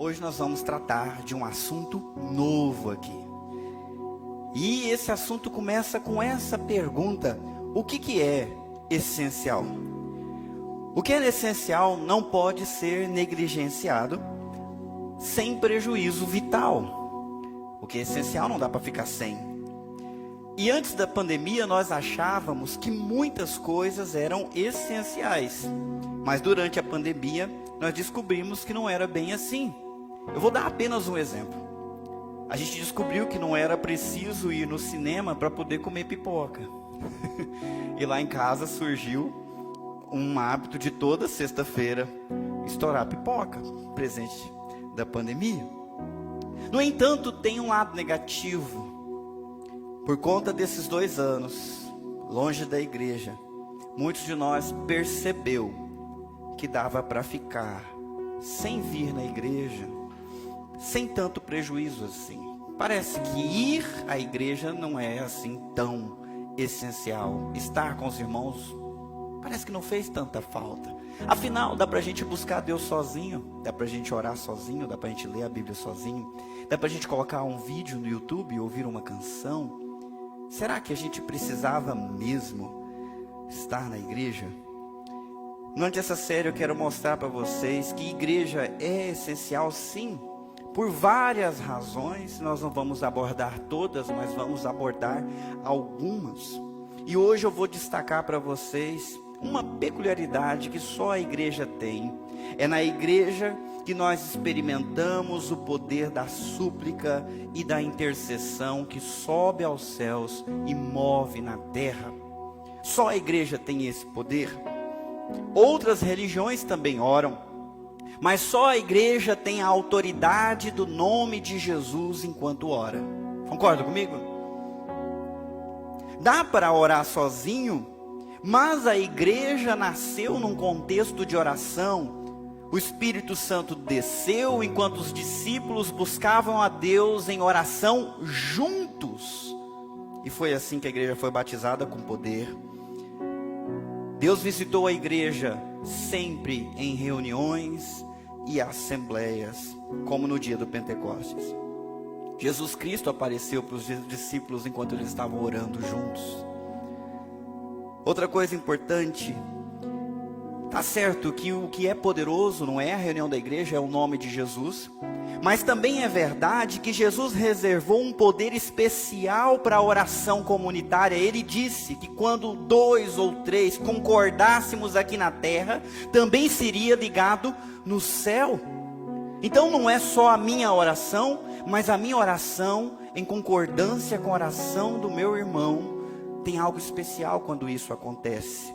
hoje nós vamos tratar de um assunto novo aqui. E esse assunto começa com essa pergunta: o que é essencial? O que é essencial não pode ser negligenciado sem prejuízo vital. O que é essencial não dá para ficar sem. E antes da pandemia nós achávamos que muitas coisas eram essenciais. Mas durante a pandemia nós descobrimos que não era bem assim. Eu vou dar apenas um exemplo. A gente descobriu que não era preciso ir no cinema para poder comer pipoca. E lá em casa surgiu um hábito de toda sexta-feira estourar pipoca, presente da pandemia. No entanto, tem um lado negativo. Por conta desses 2 anos, longe da igreja, muitos de nós percebeu que dava para ficar sem vir na igreja, sem tanto prejuízo assim. Parece que ir à igreja não é assim tão essencial. Estar com os irmãos parece que não fez tanta falta. Afinal, dá pra gente buscar Deus sozinho, dá pra gente orar sozinho, dá pra gente ler a Bíblia sozinho, dá pra gente colocar um vídeo no YouTube e ouvir uma canção. Será que a gente precisava mesmo estar na igreja? Durante essa série eu quero mostrar para vocês que igreja é essencial sim, por várias razões. Nós não vamos abordar todas, mas vamos abordar algumas. E hoje eu vou destacar para vocês uma peculiaridade que só a igreja tem. É na igreja que nós experimentamos o poder da súplica e da intercessão que sobe aos céus e move na terra. Só a igreja tem esse poder. Outras religiões também oram, mas só a igreja tem a autoridade do nome de Jesus enquanto ora. Concorda comigo? Dá para orar sozinho, mas a igreja nasceu num contexto de oração. O Espírito Santo desceu enquanto os discípulos buscavam a Deus em oração juntos. E foi assim que a igreja foi batizada com poder. Deus visitou a igreja sempre em reuniões e assembleias, como no dia do Pentecostes. Jesus Cristo apareceu para os discípulos enquanto eles estavam orando juntos. Outra coisa importante, tá certo que o que é poderoso não é a reunião da igreja, é o nome de Jesus. Mas também é verdade que Jesus reservou um poder especial para a oração comunitária. Ele disse que quando 2 ou 3 concordássemos aqui na terra, também seria ligado no céu. Então não é só a minha oração, mas a minha oração em concordância com a oração do meu irmão. Tem algo especial quando isso acontece.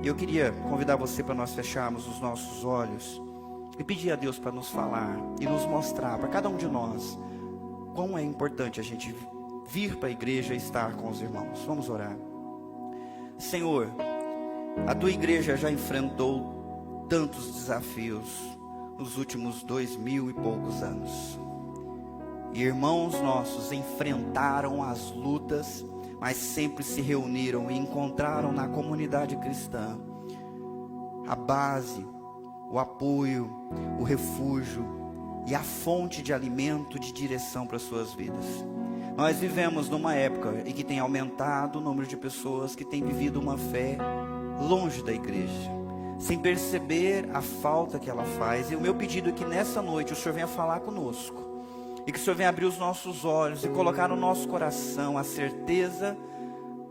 Eu queria convidar você para nós fecharmos os nossos olhos e pedir a Deus para nos falar e nos mostrar, para cada um de nós, quão é importante a gente vir para a igreja e estar com os irmãos. Vamos orar. Senhor, a tua igreja já enfrentou tantos desafios nos últimos 2000 e poucos anos. E irmãos nossos enfrentaram as lutas, mas sempre se reuniram e encontraram na comunidade cristã a base, o apoio, o refúgio e a fonte de alimento, de direção para suas vidas. Nós vivemos numa época em que tem aumentado o número de pessoas que têm vivido uma fé longe da igreja, sem perceber a falta que ela faz. E o meu pedido é que nessa noite o Senhor venha falar conosco, e que o Senhor venha abrir os nossos olhos e colocar no nosso coração a certeza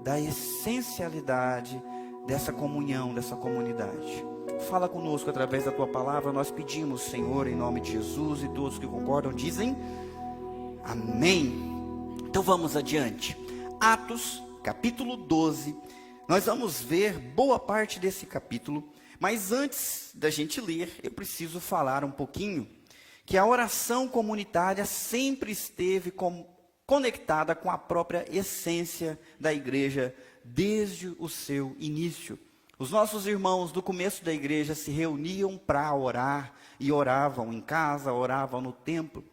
da essencialidade dessa comunhão, dessa comunidade. Fala conosco através da tua palavra, nós pedimos, Senhor, em nome de Jesus, e todos que concordam dizem amém. Então vamos adiante. Atos, capítulo 12, nós vamos ver boa parte desse capítulo, mas antes da gente ler, eu preciso falar um pouquinho, que a oração comunitária sempre esteve conectada com a própria essência da igreja, desde o seu início. Os nossos irmãos do começo da igreja se reuniam para orar, e oravam em casa, oravam no templo.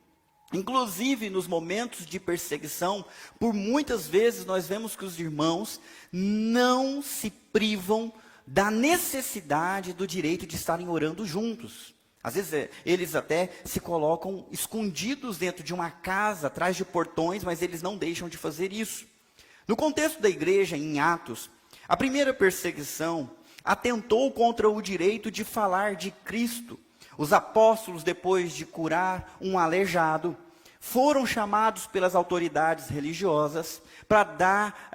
Inclusive nos momentos de perseguição, por muitas vezes nós vemos que os irmãos não se privam da necessidade do direito de estarem orando juntos. Às vezes eles até se colocam escondidos dentro de uma casa, atrás de portões, mas eles não deixam de fazer isso. No contexto da igreja, em Atos, a primeira perseguição atentou contra o direito de falar de Cristo. Os apóstolos, depois de curar um aleijado, foram chamados pelas autoridades religiosas para dar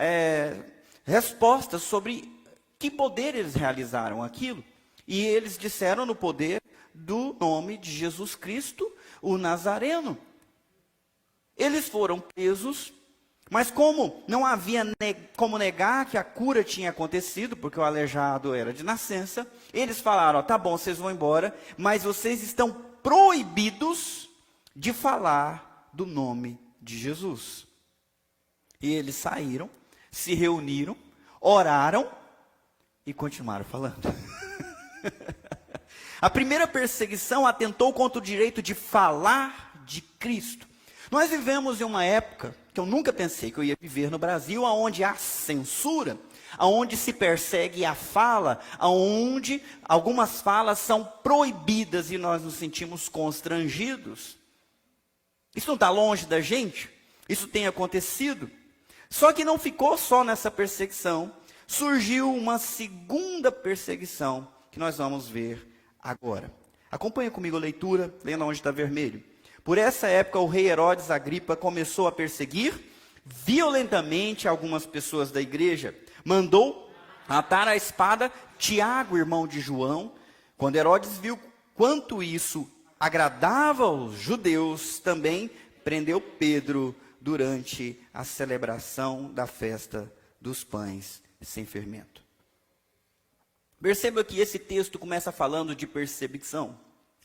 respostas sobre que poder eles realizaram aquilo. E eles disseram no poder do nome de Jesus Cristo, o Nazareno. Eles foram presos, mas como não havia como negar que a cura tinha acontecido, porque o aleijado era de nascença, eles falaram, tá bom, vocês vão embora, mas vocês estão proibidos de falar do nome de Jesus. E eles saíram, se reuniram, oraram e continuaram falando. A primeira perseguição atentou contra o direito de falar de Cristo. Nós vivemos em uma época que eu nunca pensei que eu ia viver no Brasil, onde há censura, onde se persegue a fala, onde algumas falas são proibidas e nós nos sentimos constrangidos. Isso não está longe da gente, isso tem acontecido. Só que não ficou só nessa perseguição, surgiu uma segunda perseguição que nós vamos ver agora. Acompanha comigo a leitura, lendo onde está vermelho. Por essa época, o rei Herodes Agripa começou a perseguir violentamente algumas pessoas da igreja. Mandou atar a espada Tiago, irmão de João. Quando Herodes viu quanto isso agradava aos judeus, também prendeu Pedro durante a celebração da festa dos pães sem fermento. Perceba que esse texto começa falando de perseguição.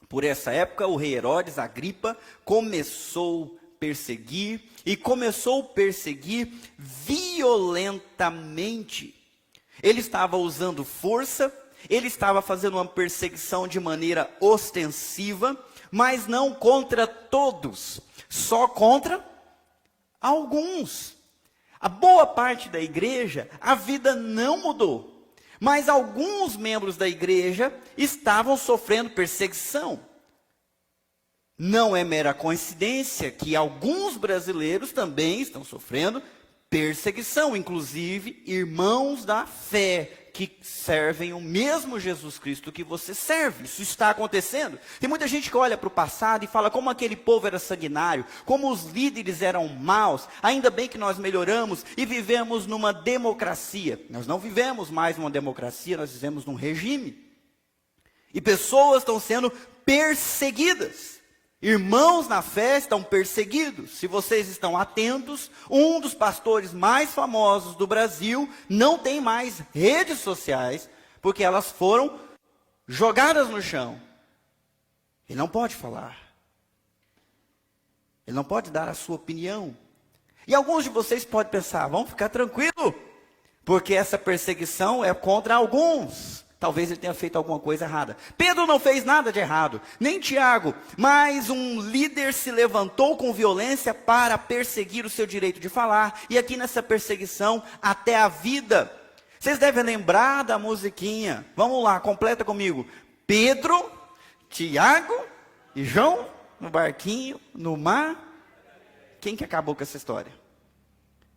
Por essa época, o rei Herodes Agripa começou a perseguir violentamente. Ele estava usando força, ele estava fazendo uma perseguição de maneira ostensiva, mas não contra todos, só contra alguns. A boa parte da igreja, a vida não mudou. Mas alguns membros da igreja estavam sofrendo perseguição. Não é mera coincidência que alguns brasileiros também estão sofrendo perseguição, inclusive irmãos da fé que servem o mesmo Jesus Cristo que você serve. Isso está acontecendo. Tem muita gente que olha para o passado e fala como aquele povo era sanguinário, como os líderes eram maus. Ainda bem que nós melhoramos e vivemos numa democracia. Nós não vivemos mais numa democracia, nós vivemos num regime. E pessoas estão sendo perseguidas. Irmãos na fé estão perseguidos. Se vocês estão atentos, um dos pastores mais famosos do Brasil não tem mais redes sociais, porque elas foram jogadas no chão. Ele não pode falar. Ele não pode dar a sua opinião. E alguns de vocês podem pensar, vamos ficar tranquilo, porque essa perseguição é contra alguns. Talvez ele tenha feito alguma coisa errada. Pedro não fez nada de errado, nem Tiago. Mas um líder se levantou com violência para perseguir o seu direito de falar. E aqui nessa perseguição, até a vida. Vocês devem lembrar da musiquinha. Vamos lá, completa comigo. Pedro, Tiago e João no barquinho, no mar. Quem que acabou com essa história?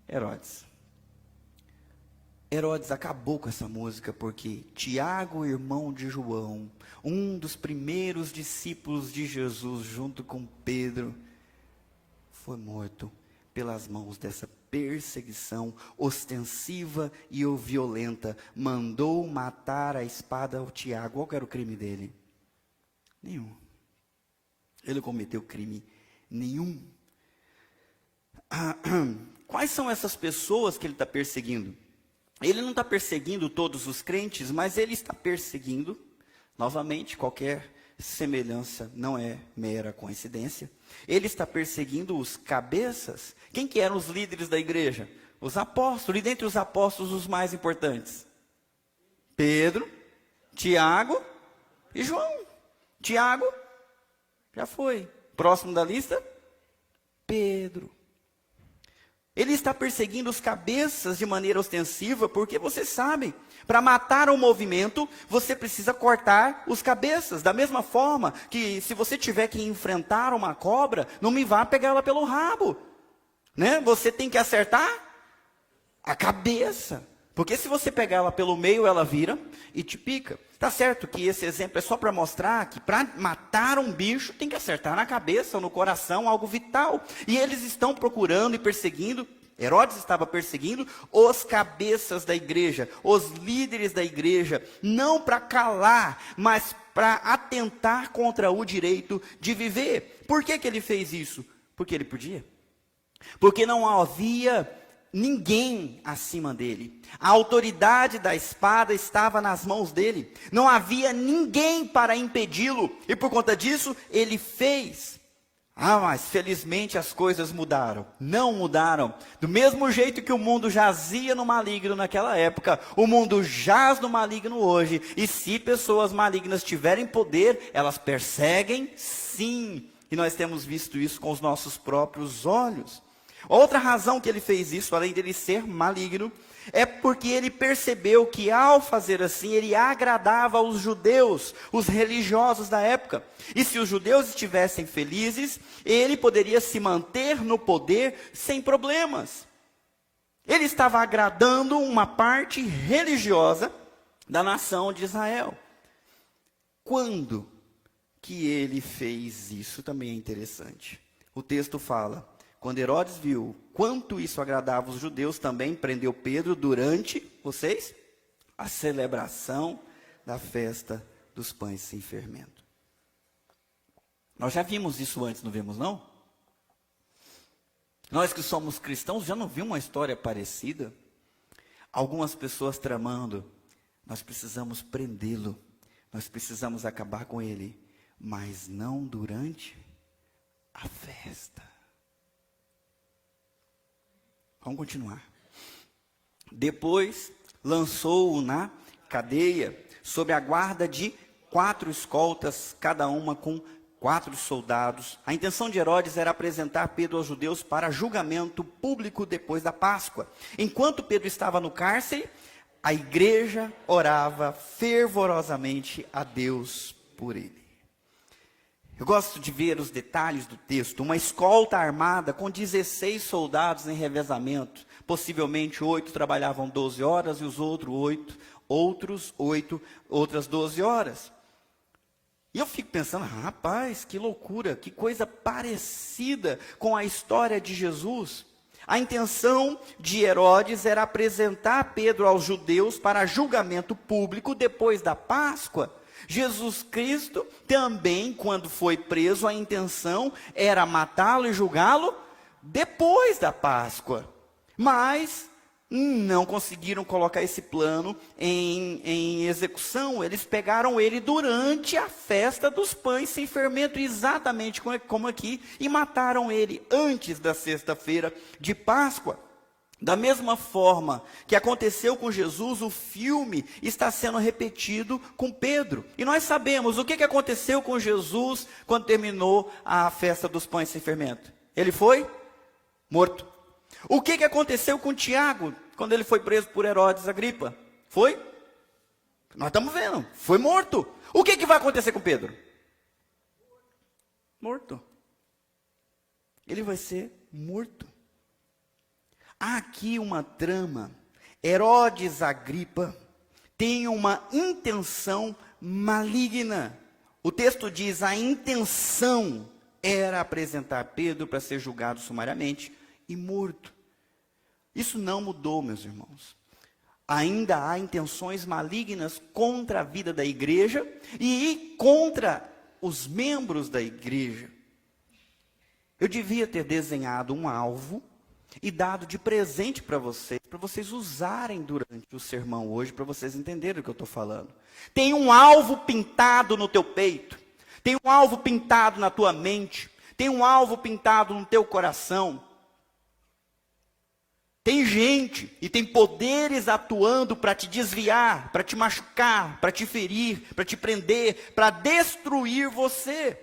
Herodes. Herodes acabou com essa música porque Tiago, irmão de João, um dos primeiros discípulos de Jesus, junto com Pedro, foi morto pelas mãos dessa perseguição ostensiva e violenta. Mandou matar a espada ao Tiago. Qual era o crime dele? Nenhum. Ele cometeu crime nenhum. Quais são essas pessoas que ele está perseguindo? Ele não está perseguindo todos os crentes, mas ele está perseguindo, novamente, qualquer semelhança não é mera coincidência. Ele está perseguindo os cabeças. Quem que eram os líderes da igreja? Os apóstolos. E dentre os apóstolos, os mais importantes? Pedro, Tiago e João. Tiago já foi. Próximo da lista? Pedro. Ele está perseguindo os cabeças de maneira ostensiva, porque vocês sabem, para matar um movimento, você precisa cortar os cabeças. Da mesma forma que se você tiver que enfrentar uma cobra, não me vá pegá-la pelo rabo, né? Você tem que acertar a cabeça, porque se você pegar ela pelo meio, ela vira e te pica. Tá certo que esse exemplo é só para mostrar que para matar um bicho tem que acertar na cabeça ou no coração, algo vital. E eles estão procurando e perseguindo, Herodes estava perseguindo os cabeças da igreja, os líderes da igreja, não para calar, mas para atentar contra o direito de viver. Por que ele fez isso? Porque ele podia. Porque não havia ninguém acima dele. A autoridade da espada estava nas mãos dele. Não havia ninguém para impedi-lo. E por conta disso, ele fez. Mas felizmente as coisas mudaram. Não mudaram. Do mesmo jeito que o mundo jazia no maligno naquela época, o mundo jaz no maligno hoje. E se pessoas malignas tiverem poder, elas perseguem, sim. E nós temos visto isso com os nossos próprios olhos. Outra razão que ele fez isso, além dele ser maligno, é porque ele percebeu que ao fazer assim, ele agradava aos judeus, os religiosos da época. E se os judeus estivessem felizes, ele poderia se manter no poder sem problemas. Ele estava agradando uma parte religiosa da nação de Israel. Quando que ele fez isso também é interessante. O texto fala: quando Herodes viu quanto isso agradava os judeus, também prendeu Pedro durante, vocês, a celebração da festa dos pães sem fermento. Nós já vimos isso antes, não vimos não? Nós que somos cristãos já não vimos uma história parecida? Algumas pessoas tramando, nós precisamos prendê-lo, nós precisamos acabar com ele, mas não durante a festa. Vamos continuar. Depois, lançou-o na cadeia, sob a guarda de 4 escoltas, cada uma com 4 soldados. A intenção de Herodes era apresentar Pedro aos judeus para julgamento público depois da Páscoa. Enquanto Pedro estava no cárcere, a igreja orava fervorosamente a Deus por ele. Eu gosto de ver os detalhes do texto. Uma escolta armada com 16 soldados em revezamento. Possivelmente 8 trabalhavam 12 horas e os outros 8, outras 12 horas. E eu fico pensando, rapaz, que loucura, que coisa parecida com a história de Jesus. A intenção de Herodes era apresentar Pedro aos judeus para julgamento público depois da Páscoa. Jesus Cristo também, quando foi preso, a intenção era matá-lo e julgá-lo depois da Páscoa. Mas não conseguiram colocar esse plano em execução. Eles pegaram ele durante a festa dos pães sem fermento, exatamente como aqui, e mataram ele antes da sexta-feira de Páscoa. Da mesma forma que aconteceu com Jesus, o filme está sendo repetido com Pedro. E nós sabemos o que aconteceu com Jesus quando terminou a festa dos pães sem fermento. Ele foi morto. O que aconteceu com Tiago quando ele foi preso por Herodes Agripa? Foi? Nós estamos vendo. Foi morto. O que vai acontecer com Pedro? Morto. Ele vai ser morto. Há aqui uma trama. Herodes Agripa tem uma intenção maligna. O texto diz: a intenção era apresentar Pedro para ser julgado sumariamente e morto. Isso não mudou, meus irmãos. Ainda há intenções malignas contra a vida da igreja e contra os membros da igreja. Eu devia ter desenhado um alvo e dado de presente para vocês usarem durante o sermão hoje, para vocês entenderem o que eu estou falando. Tem um alvo pintado no teu peito, tem um alvo pintado na tua mente, tem um alvo pintado no teu coração. Tem gente e tem poderes atuando para te desviar, para te machucar, para te ferir, para te prender, para destruir você.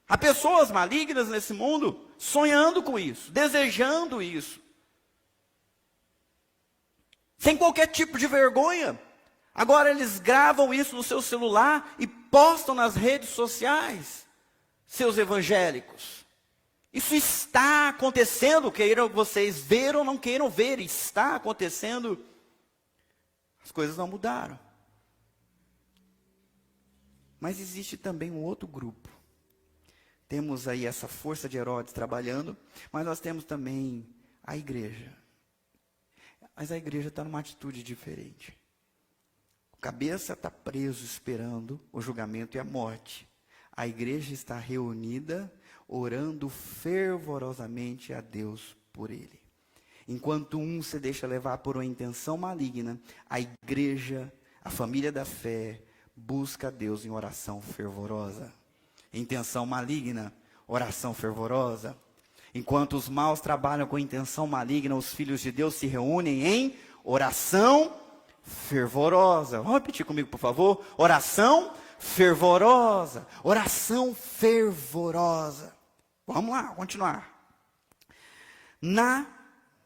Há pessoas malignas nesse mundo sonhando com isso, desejando isso, sem qualquer tipo de vergonha. Agora eles gravam isso no seu celular e postam nas redes sociais, seus evangélicos. Isso está acontecendo, queiram vocês ver ou não queiram ver, está acontecendo. As coisas não mudaram. Mas existe também um outro grupo. Temos aí essa força de Herodes trabalhando, mas nós temos também a igreja. Mas a igreja está numa atitude diferente. O cabeça está preso esperando o julgamento e a morte. A igreja está reunida, orando fervorosamente a Deus por ele. Enquanto um se deixa levar por uma intenção maligna, a igreja, a família da fé, busca a Deus em oração fervorosa. Intenção maligna, oração fervorosa. Enquanto os maus trabalham com intenção maligna, os filhos de Deus se reúnem em oração fervorosa. Vamos repetir comigo, por favor? Oração fervorosa. Oração fervorosa. Vamos lá, continuar. Na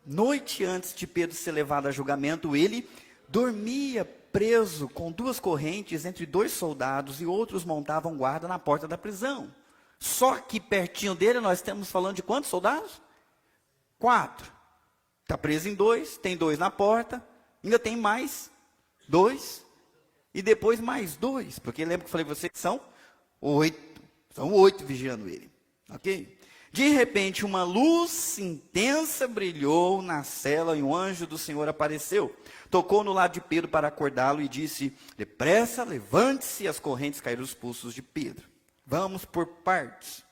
noite antes de Pedro ser levado a julgamento, ele dormia preso com 2 correntes entre 2 soldados e outros montavam guarda na porta da prisão. Só que pertinho dele nós estamos falando de quantos soldados? 4. Está preso em 2, tem 2 na porta, ainda tem mais 2 e depois mais 2, porque lembra que eu falei para vocês que são 8. São 8 vigiando ele, ok? De repente, uma luz intensa brilhou na cela e um anjo do Senhor apareceu. Tocou no lado de Pedro para acordá-lo e disse: depressa, levante-se. E as correntes caíram dos pulsos de Pedro. Vamos por partes.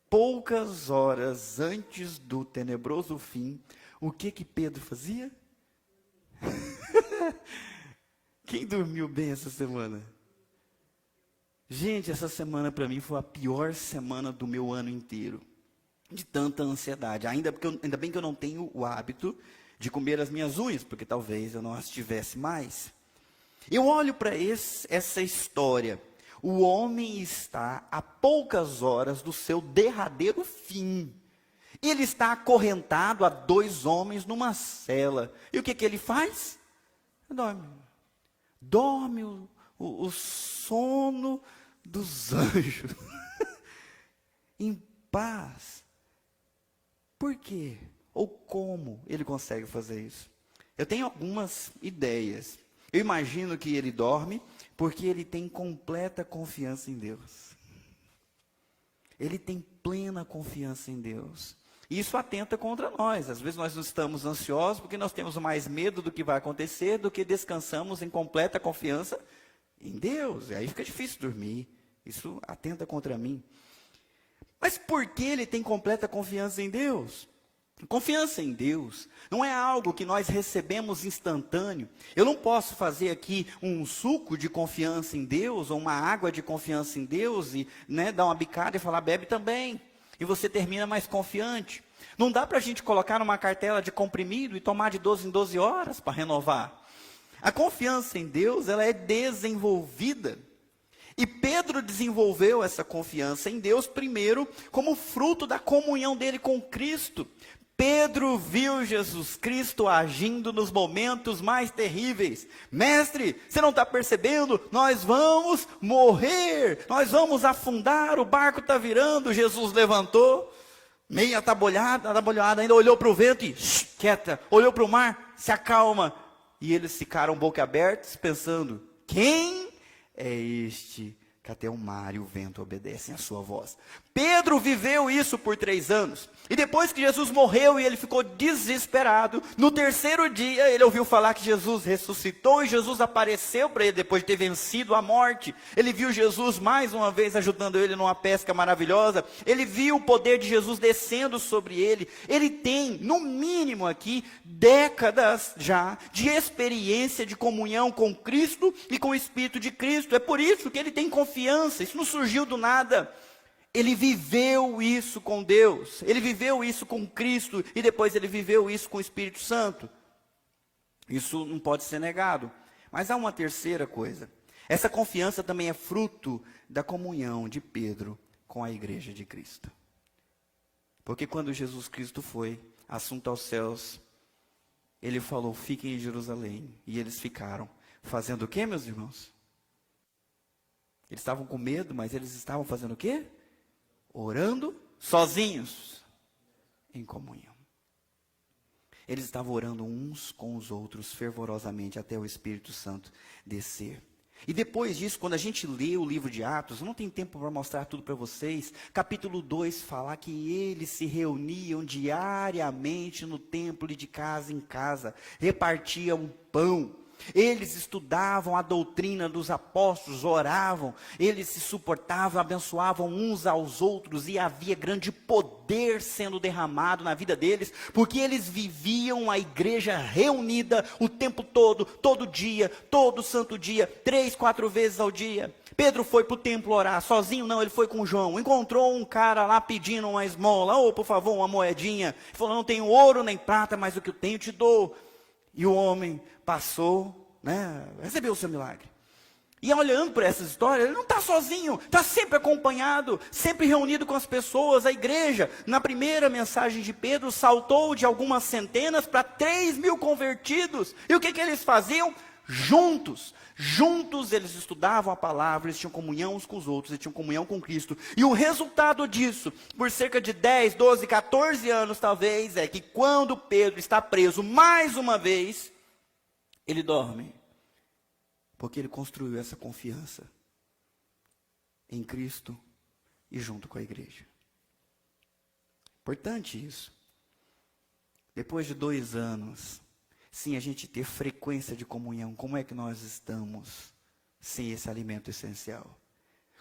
Poucas horas antes do tenebroso fim, o que Pedro fazia? Quem dormiu bem essa semana? Gente, essa semana para mim foi a pior semana do meu ano inteiro. De tanta ansiedade. Ainda bem que eu não tenho o hábito de comer as minhas unhas, porque talvez eu não as tivesse mais. Eu olho para essa história. O homem está a poucas horas do seu derradeiro fim. Ele está acorrentado a 2 homens numa cela. E o que ele faz? Dorme. Dorme o sono dos anjos. Em paz. Por quê? Ou como ele consegue fazer isso? Eu tenho algumas ideias. Eu imagino que ele dorme porque ele tem completa confiança em Deus. Ele tem plena confiança em Deus. E isso atenta contra nós. Às vezes nós não estamos ansiosos porque nós temos mais medo do que vai acontecer do que descansamos em completa confiança em Deus. E aí fica difícil dormir. Isso atenta contra mim. Mas por que ele tem completa confiança em Deus? Confiança em Deus não é algo que nós recebemos instantâneo. Eu não posso fazer aqui um suco de confiança em Deus, ou uma água de confiança em Deus, e dar uma bicada e falar, bebe também. E você termina mais confiante. Não dá para a gente colocar numa cartela de comprimido e tomar de 12 em 12 horas para renovar. A confiança em Deus, ela é desenvolvida. E Pedro desenvolveu essa confiança em Deus primeiro como fruto da comunhão dele com Cristo. Pedro viu Jesus Cristo agindo nos momentos mais terríveis. Mestre, você não está percebendo? Nós vamos morrer, nós vamos afundar, o barco está virando. Jesus levantou, meio atabalhado, ainda olhou para o vento e quieta, olhou para o mar, se acalma. E eles ficaram boca abertos pensando, quem é este que até o mar e o vento obedecem à sua voz? Pedro viveu isso por 3 anos. E depois que Jesus morreu e ele ficou desesperado, no 3º dia ele ouviu falar que Jesus ressuscitou e Jesus apareceu para ele depois de ter vencido a morte. Ele viu Jesus mais uma vez ajudando ele numa pesca maravilhosa. Ele viu o poder de Jesus descendo sobre ele. Ele tem, no mínimo aqui, décadas já de experiência de comunhão com Cristo e com o Espírito de Cristo. É por isso que ele tem confiança. Isso não surgiu do nada. Ele viveu isso com Deus, ele viveu isso com Cristo, e depois ele viveu isso com o Espírito Santo. Isso não pode ser negado. Mas há uma terceira coisa. Essa confiança também é fruto da comunhão de Pedro com a igreja de Cristo. Porque quando Jesus Cristo foi assunto aos céus, ele falou, fiquem em Jerusalém. E eles ficaram. Fazendo o quê, meus irmãos? Eles estavam com medo, mas eles estavam fazendo o quê? Orando sozinhos, em comunhão. Eles estavam orando uns com os outros fervorosamente até o Espírito Santo descer. E depois disso, quando a gente lê o livro de Atos, não tem tempo para mostrar tudo para vocês, capítulo 2 fala que eles se reuniam diariamente no templo e de casa em casa, repartiam pão. Eles estudavam a doutrina dos apóstolos, oravam, eles se suportavam, abençoavam uns aos outros, e havia grande poder sendo derramado na vida deles, porque eles viviam a igreja reunida o tempo todo, todo dia, todo santo dia, 3, 4 vezes ao dia. Pedro foi para o templo orar, sozinho não, ele foi com João, encontrou um cara lá pedindo uma esmola, por favor, uma moedinha, ele falou, não tenho ouro nem prata, mas o que eu tenho te dou. E o homem passou, recebeu o seu milagre. E olhando para essa história, ele não está sozinho, está sempre acompanhado, sempre reunido com as pessoas. A igreja, na primeira mensagem de Pedro, saltou de algumas centenas para 3.000 convertidos. E o que eles faziam? Juntos eles estudavam a palavra, eles tinham comunhão uns com os outros, eles tinham comunhão com Cristo. E o resultado disso, por cerca de 10, 12, 14 anos talvez, é que quando Pedro está preso mais uma vez, ele dorme. Porque ele construiu essa confiança em Cristo e junto com a igreja. Importante isso. Depois de 2 anos, sim, a gente ter frequência de comunhão, como é que nós estamos sem esse alimento essencial?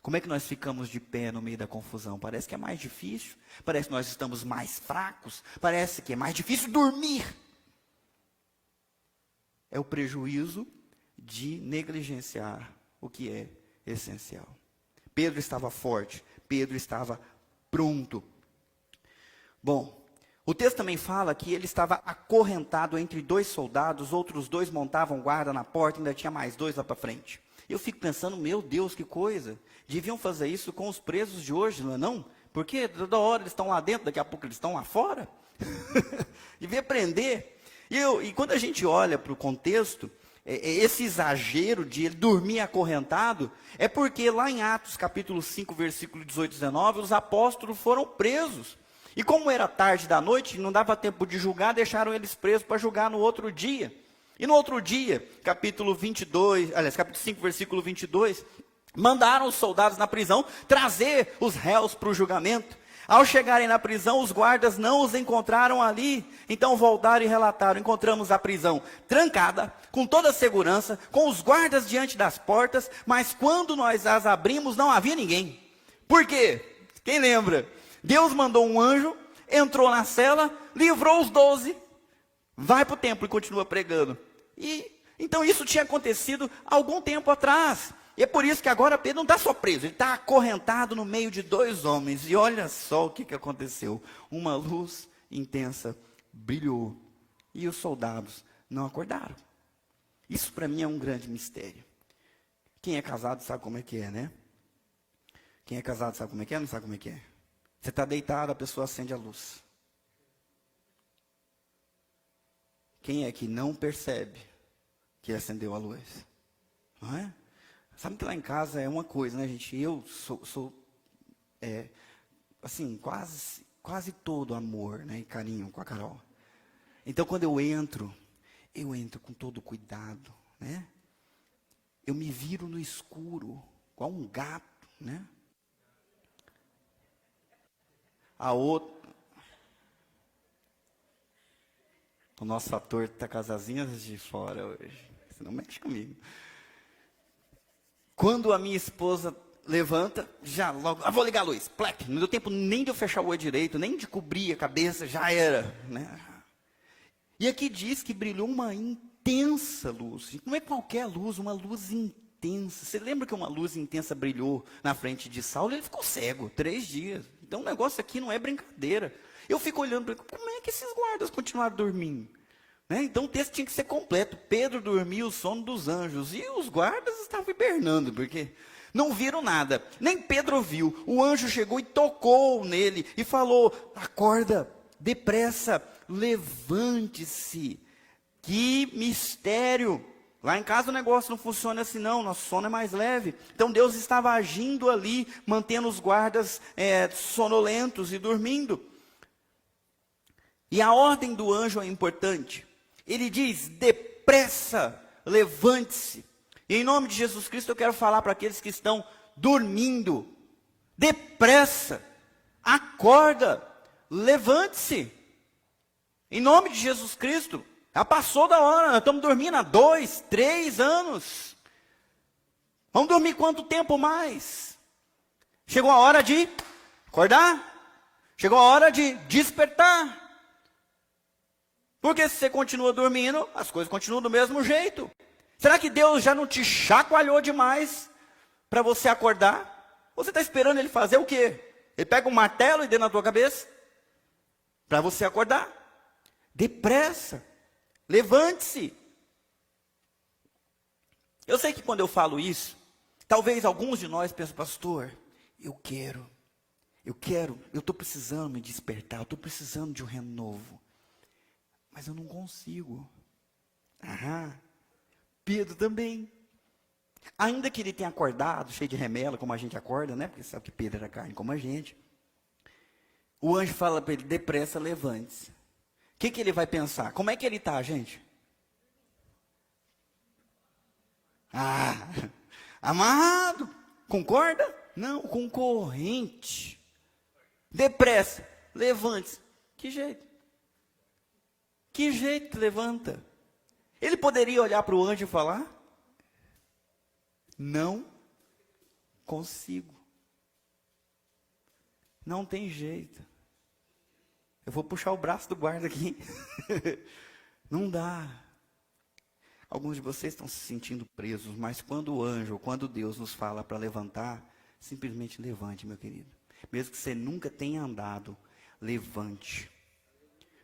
Como é que nós ficamos de pé no meio da confusão? Parece que é mais difícil, parece que nós estamos mais fracos, parece que é mais difícil dormir. É o prejuízo de negligenciar o que é essencial. Pedro estava forte, Pedro estava pronto. Bom, o texto também fala que ele estava acorrentado entre 2 soldados, outros 2 montavam guarda na porta, ainda tinha mais 2 lá para frente. Eu fico pensando, meu Deus, que coisa, deviam fazer isso com os presos de hoje, não é não? Porque toda hora eles estão lá dentro, daqui a pouco eles estão lá fora. Devia prender. E quando a gente olha para o contexto, esse exagero de ele dormir acorrentado, é porque lá em Atos capítulo 5, versículo 18 e 19, os apóstolos foram presos. E como era tarde da noite, não dava tempo de julgar, deixaram eles presos para julgar no outro dia. E no outro dia, capítulo 5, versículo 22, mandaram os soldados na prisão trazer os réus para o julgamento. Ao chegarem na prisão, os guardas não os encontraram ali. Então voltaram e relataram, encontramos a prisão trancada, com toda a segurança, com os guardas diante das portas, mas quando nós as abrimos, não havia ninguém. Por quê? Quem lembra? Deus mandou um anjo, entrou na cela, livrou os 12, vai para o templo e continua pregando. Então isso tinha acontecido algum tempo atrás. E é por isso que agora Pedro não está só preso, ele está acorrentado no meio de 2 homens. E olha só o que aconteceu. Uma luz intensa brilhou e os soldados não acordaram. Isso para mim é um grande mistério. Quem é casado sabe como é que é, né? Quem é casado sabe como é que é, não sabe como é que é? Você está deitado, a pessoa acende a luz. Quem é que não percebe que acendeu a luz? Não é? Sabe que lá em casa é uma coisa, né, gente? Eu sou assim, quase todo amor, né, e carinho com a Carol. Então, quando eu entro com todo cuidado, né? Eu me viro no escuro, igual um gato, né? A outra... O nosso ator está com as asinhas de fora hoje. Você não mexe comigo. Quando a minha esposa levanta, já logo, vou ligar a luz, plec, não deu tempo nem de eu fechar o olho direito, nem de cobrir a cabeça, já era, né? E aqui diz que brilhou uma intensa luz, não é qualquer luz, uma luz intensa. Você lembra que uma luz intensa brilhou na frente de Saulo? Ele ficou cego, 3 dias. Então o negócio aqui não é brincadeira. Eu fico olhando para ele, como é que esses guardas continuaram dormindo? Né? Então o texto tinha que ser completo. Pedro dormia o sono dos anjos e os guardas estavam hibernando, porque Não viram nada, nem Pedro viu. O anjo chegou e tocou nele e falou: acorda, depressa, levante-se. Que mistério! Lá em casa o negócio não funciona assim não, nosso sono é mais leve. Então Deus estava agindo ali, mantendo os guardas sonolentos e dormindo. E a ordem do anjo é importante. Ele diz: depressa, levante-se. E em nome de Jesus Cristo eu quero falar para aqueles que estão dormindo: depressa, acorda, levante-se. Em nome de Jesus Cristo. Já passou da hora, nós estamos dormindo há 2, 3 anos. Vamos dormir quanto tempo mais? Chegou a hora de acordar. Chegou a hora de despertar. Porque se você continua dormindo, as coisas continuam do mesmo jeito. Será que Deus já não te chacoalhou demais para você acordar? Você está esperando Ele fazer o quê? Ele pega um martelo e dê na tua cabeça? Para você acordar. Depressa. Levante-se. Eu sei que quando eu falo isso, talvez alguns de nós pensem: pastor, eu estou precisando me despertar, eu estou precisando de um renovo. Mas eu não consigo. Pedro também. Ainda que ele tenha acordado, cheio de remela, como a gente acorda, né? Porque sabe que Pedro era carne como a gente. O anjo fala para ele: depressa, levante-se. O que ele vai pensar? Como é que ele está, gente? Amarrado. Concorda? Não, com corrente. Depressa, levante-se. Que jeito? Que jeito que levanta? Ele poderia olhar para o anjo e falar: não consigo. Não tem jeito. Eu vou puxar o braço do guarda aqui. Não dá. Alguns de vocês estão se sentindo presos, mas quando o anjo, quando Deus nos fala para levantar, simplesmente levante, meu querido. Mesmo que você nunca tenha andado, levante.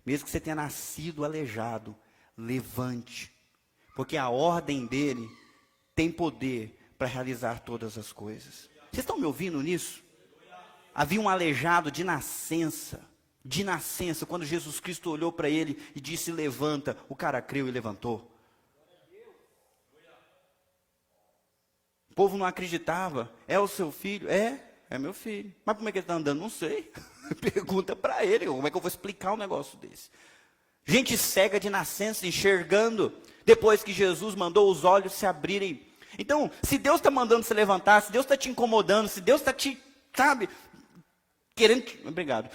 Mesmo que você tenha nascido aleijado, levante. Porque a ordem dele tem poder para realizar todas as coisas. Vocês estão me ouvindo nisso? Havia um aleijado de nascença, quando Jesus Cristo olhou para ele e disse: levanta, o cara creu e levantou. O povo não acreditava. É o seu filho? É meu filho. Mas como é que ele está andando? Não sei. Pergunta para ele, como é que eu vou explicar um negócio desse? Gente cega de nascença, enxergando, depois que Jesus mandou os olhos se abrirem. Então, se Deus está mandando se levantar, se Deus está te incomodando, se Deus está te,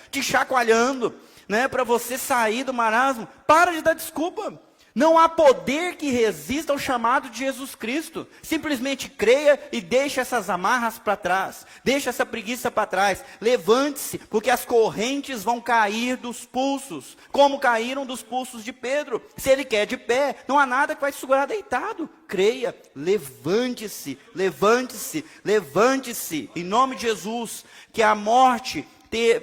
te chacoalhando, né, para você sair do marasmo, para de dar desculpa. Não há poder que resista ao chamado de Jesus Cristo. Simplesmente creia e deixe essas amarras para trás. Deixe essa preguiça para trás. Levante-se, porque as correntes vão cair dos pulsos, como caíram dos pulsos de Pedro. Se ele quer de pé, não há nada que vai te segurar deitado. Creia, levante-se, levante-se, levante-se. Em nome de Jesus, que a morte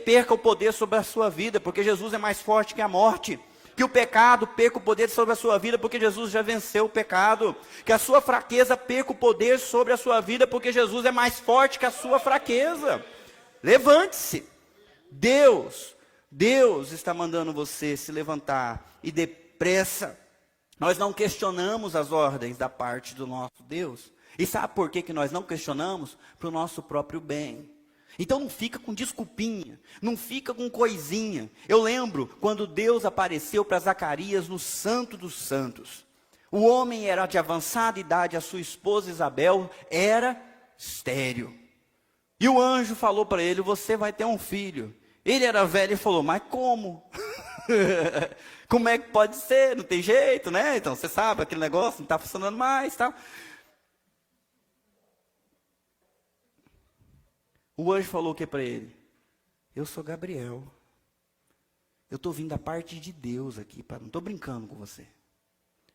perca o poder sobre a sua vida, porque Jesus é mais forte que a morte. Que o pecado perca o poder sobre a sua vida, porque Jesus já venceu o pecado. Que a sua fraqueza perca o poder sobre a sua vida, porque Jesus é mais forte que a sua fraqueza. Levante-se. Deus está mandando você se levantar e depressa. Nós não questionamos as ordens da parte do nosso Deus. E sabe por que nós não questionamos? Para o nosso próprio bem. Então não fica com desculpinha, não fica com coisinha. Eu lembro quando Deus apareceu para Zacarias no Santo dos Santos. O homem era de avançada idade, a sua esposa Isabel era estéril. E o anjo falou para ele: você vai ter um filho. Ele era velho e falou: mas como? Como é que pode ser? Não tem jeito, né? Então você sabe, aquele negócio não está funcionando mais, tal. O anjo falou o que para ele? Eu sou Gabriel. Eu estou vindo da parte de Deus aqui, não estou brincando com você.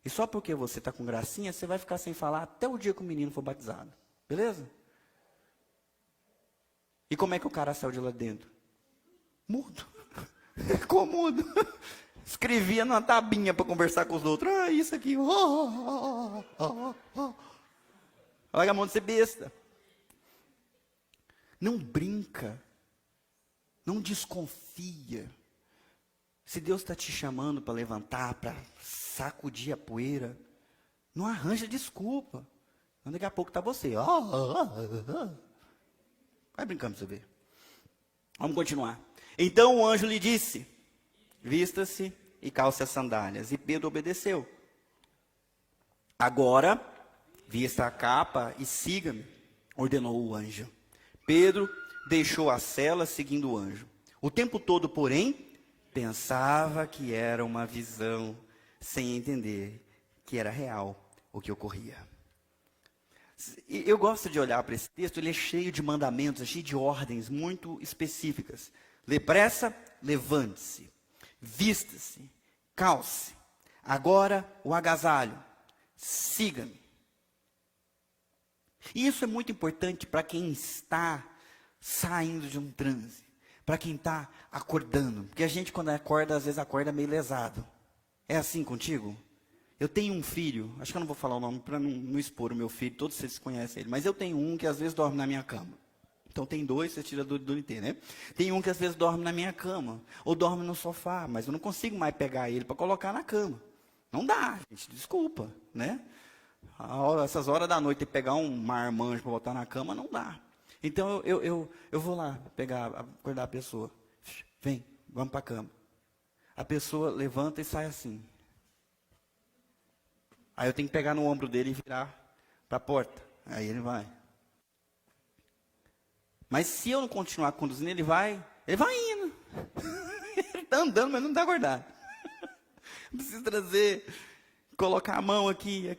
E só porque você está com gracinha, você vai ficar sem falar até o dia que o menino for batizado. Beleza? E como é que o cara saiu de lá dentro? Mudo. Ficou mudo. Escrevia numa tabinha para conversar com os outros. Isso aqui. Larga a mão de ser besta. Não brinca. Não desconfia. Se Deus está te chamando para levantar, para sacudir a poeira, não arranja desculpa. Daqui a pouco está você. Vai brincando para você ver. Vamos continuar. Então o anjo lhe disse: vista-se e calce as sandálias. E Pedro obedeceu. Agora, vista a capa e siga-me, ordenou o anjo. Pedro deixou a cela seguindo o anjo. O tempo todo, porém, pensava que era uma visão, sem entender que era real o que ocorria. Eu gosto de olhar para esse texto, ele é cheio de mandamentos, é cheio de ordens muito específicas. Depressa, levante-se, vista-se, calce. Agora o agasalho, siga-me. E isso é muito importante para quem está saindo de um transe, para quem está acordando. Porque a gente, quando acorda, às vezes acorda meio lesado. É assim contigo? Eu tenho um filho, acho que eu não vou falar o nome para não expor o meu filho, todos vocês conhecem ele, mas eu tenho um que às vezes dorme na minha cama. Então tem dois, você tira do IT, né? Tem um que às vezes dorme na minha cama, ou dorme no sofá, mas eu não consigo mais pegar ele para colocar na cama. Não dá, gente, desculpa, né? Essas horas da noite, pegar um marmanjo para botar na cama, não dá. Então eu vou lá acordar a pessoa. Vem, vamos para a cama. A pessoa levanta e sai assim. Aí eu tenho que pegar no ombro dele e virar para a porta. Aí ele vai. Mas se eu não continuar conduzindo, ele vai indo. Ele está andando, mas não está acordado. Preciso colocar a mão aqui,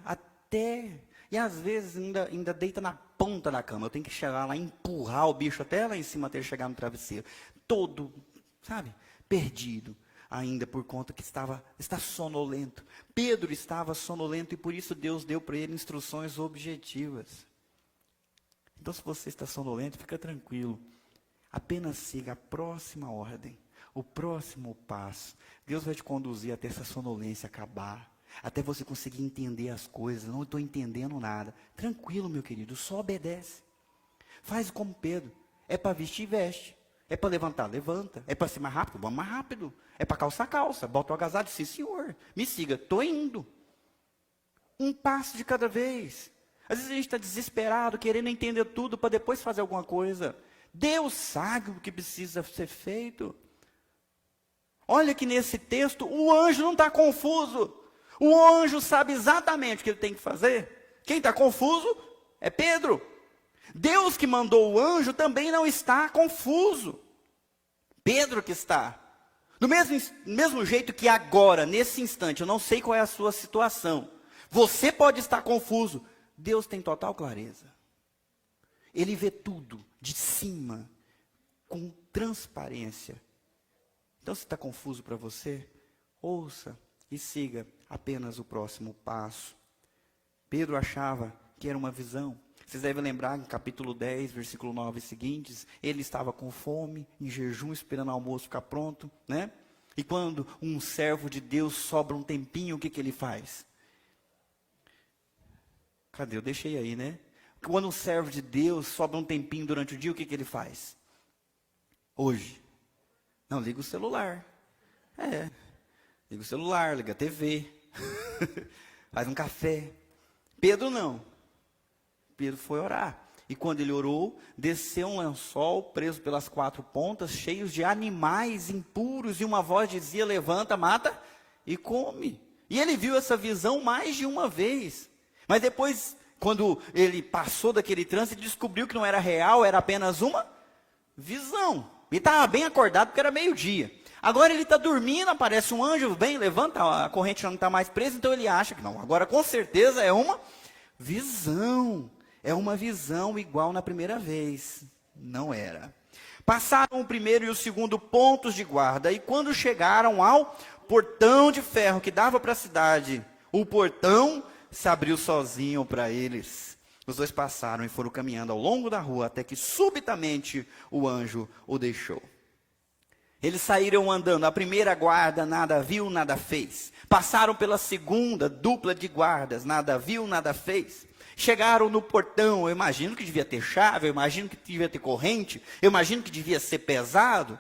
até... E às vezes ainda deita na ponta da cama. Eu tenho que chegar lá, empurrar o bicho até lá em cima, até ele chegar no travesseiro. Todo, sabe, perdido. Ainda por conta que está sonolento. Pedro estava sonolento e por isso Deus deu para ele instruções objetivas. Então, se você está sonolento, fica tranquilo. Apenas siga a próxima ordem, o próximo passo. Deus vai te conduzir até essa sonolência acabar, até você conseguir entender as coisas. Não estou entendendo nada. Tranquilo, meu querido, só obedece. Faz como Pedro. É para vestir, veste. É para levantar, levanta. É para ser mais rápido, vamos mais rápido. É para calçar, calça. Bota o agasalho, sim senhor. Me siga, estou indo. Um passo de cada vez. Às vezes a gente está desesperado, querendo entender tudo para depois fazer alguma coisa. Deus sabe o que precisa ser feito. Olha que nesse texto, o anjo não está confuso. O anjo sabe exatamente o que ele tem que fazer. Quem está confuso é Pedro. Deus que mandou o anjo também não está confuso. Pedro que está. Do mesmo jeito que agora, nesse instante, eu não sei qual é a sua situação. Você pode estar confuso. Deus tem total clareza. Ele vê tudo de cima, com transparência. Então, se está confuso para você, ouça e siga apenas o próximo passo. Pedro achava que era uma visão. Vocês devem lembrar, em capítulo 10, versículo 9 e seguintes, ele estava com fome, em jejum, esperando o almoço ficar pronto, né? E quando um servo de Deus sobra um tempinho, o que ele faz? Cadê? Eu deixei aí, né? Quando um servo de Deus sobra um tempinho durante o dia, o que ele faz? Hoje. Não, liga o celular. Liga o celular, liga a TV. Faz um café. Pedro não. Pedro foi orar. E quando ele orou, desceu um lençol preso pelas 4 pontas, cheios de animais impuros, e uma voz dizia: levanta, mata e come. E ele viu essa visão mais de uma vez. Mas depois, quando ele passou daquele transe, ele descobriu que não era real, era apenas uma visão. Ele estava bem acordado porque era meio-dia. Agora ele está dormindo, aparece um anjo, vem, levanta, a corrente já não está mais presa, então ele acha que não. Agora com certeza é uma visão. É uma visão igual na primeira vez. Não era. Passaram o primeiro e o segundo pontos de guarda, e quando chegaram ao portão de ferro que dava para a cidade, o portão se abriu sozinho para eles. Os dois passaram e foram caminhando ao longo da rua, até que subitamente o anjo o deixou. Eles saíram andando, a primeira guarda nada viu, nada fez. Passaram pela segunda dupla de guardas, nada viu, nada fez. Chegaram no portão, eu imagino que devia ter chave, eu imagino que devia ter corrente, eu imagino que devia ser pesado.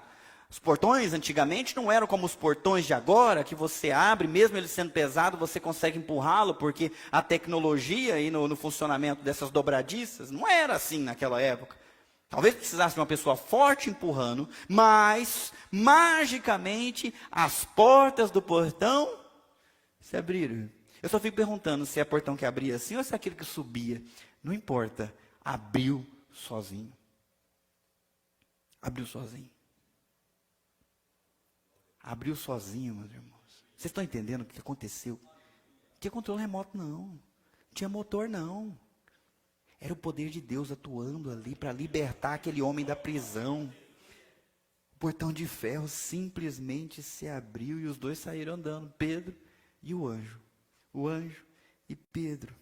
Os portões antigamente não eram como os portões de agora, que você abre, mesmo ele sendo pesado, você consegue empurrá-lo, porque a tecnologia aí no funcionamento dessas dobradiças não era assim naquela época. Talvez precisasse de uma pessoa forte empurrando, mas magicamente as portas do portão se abriram. Eu só fico perguntando se é portão que abria assim ou se é aquele que subia. Não importa, abriu sozinho. Abriu sozinho. Abriu sozinho, meus irmãos. Vocês estão entendendo o que aconteceu? Não tinha controle remoto, não. Não tinha motor, não. Era o poder de Deus atuando ali para libertar aquele homem da prisão. O portão de ferro simplesmente se abriu e os dois saíram andando, Pedro e o anjo. O anjo e Pedro.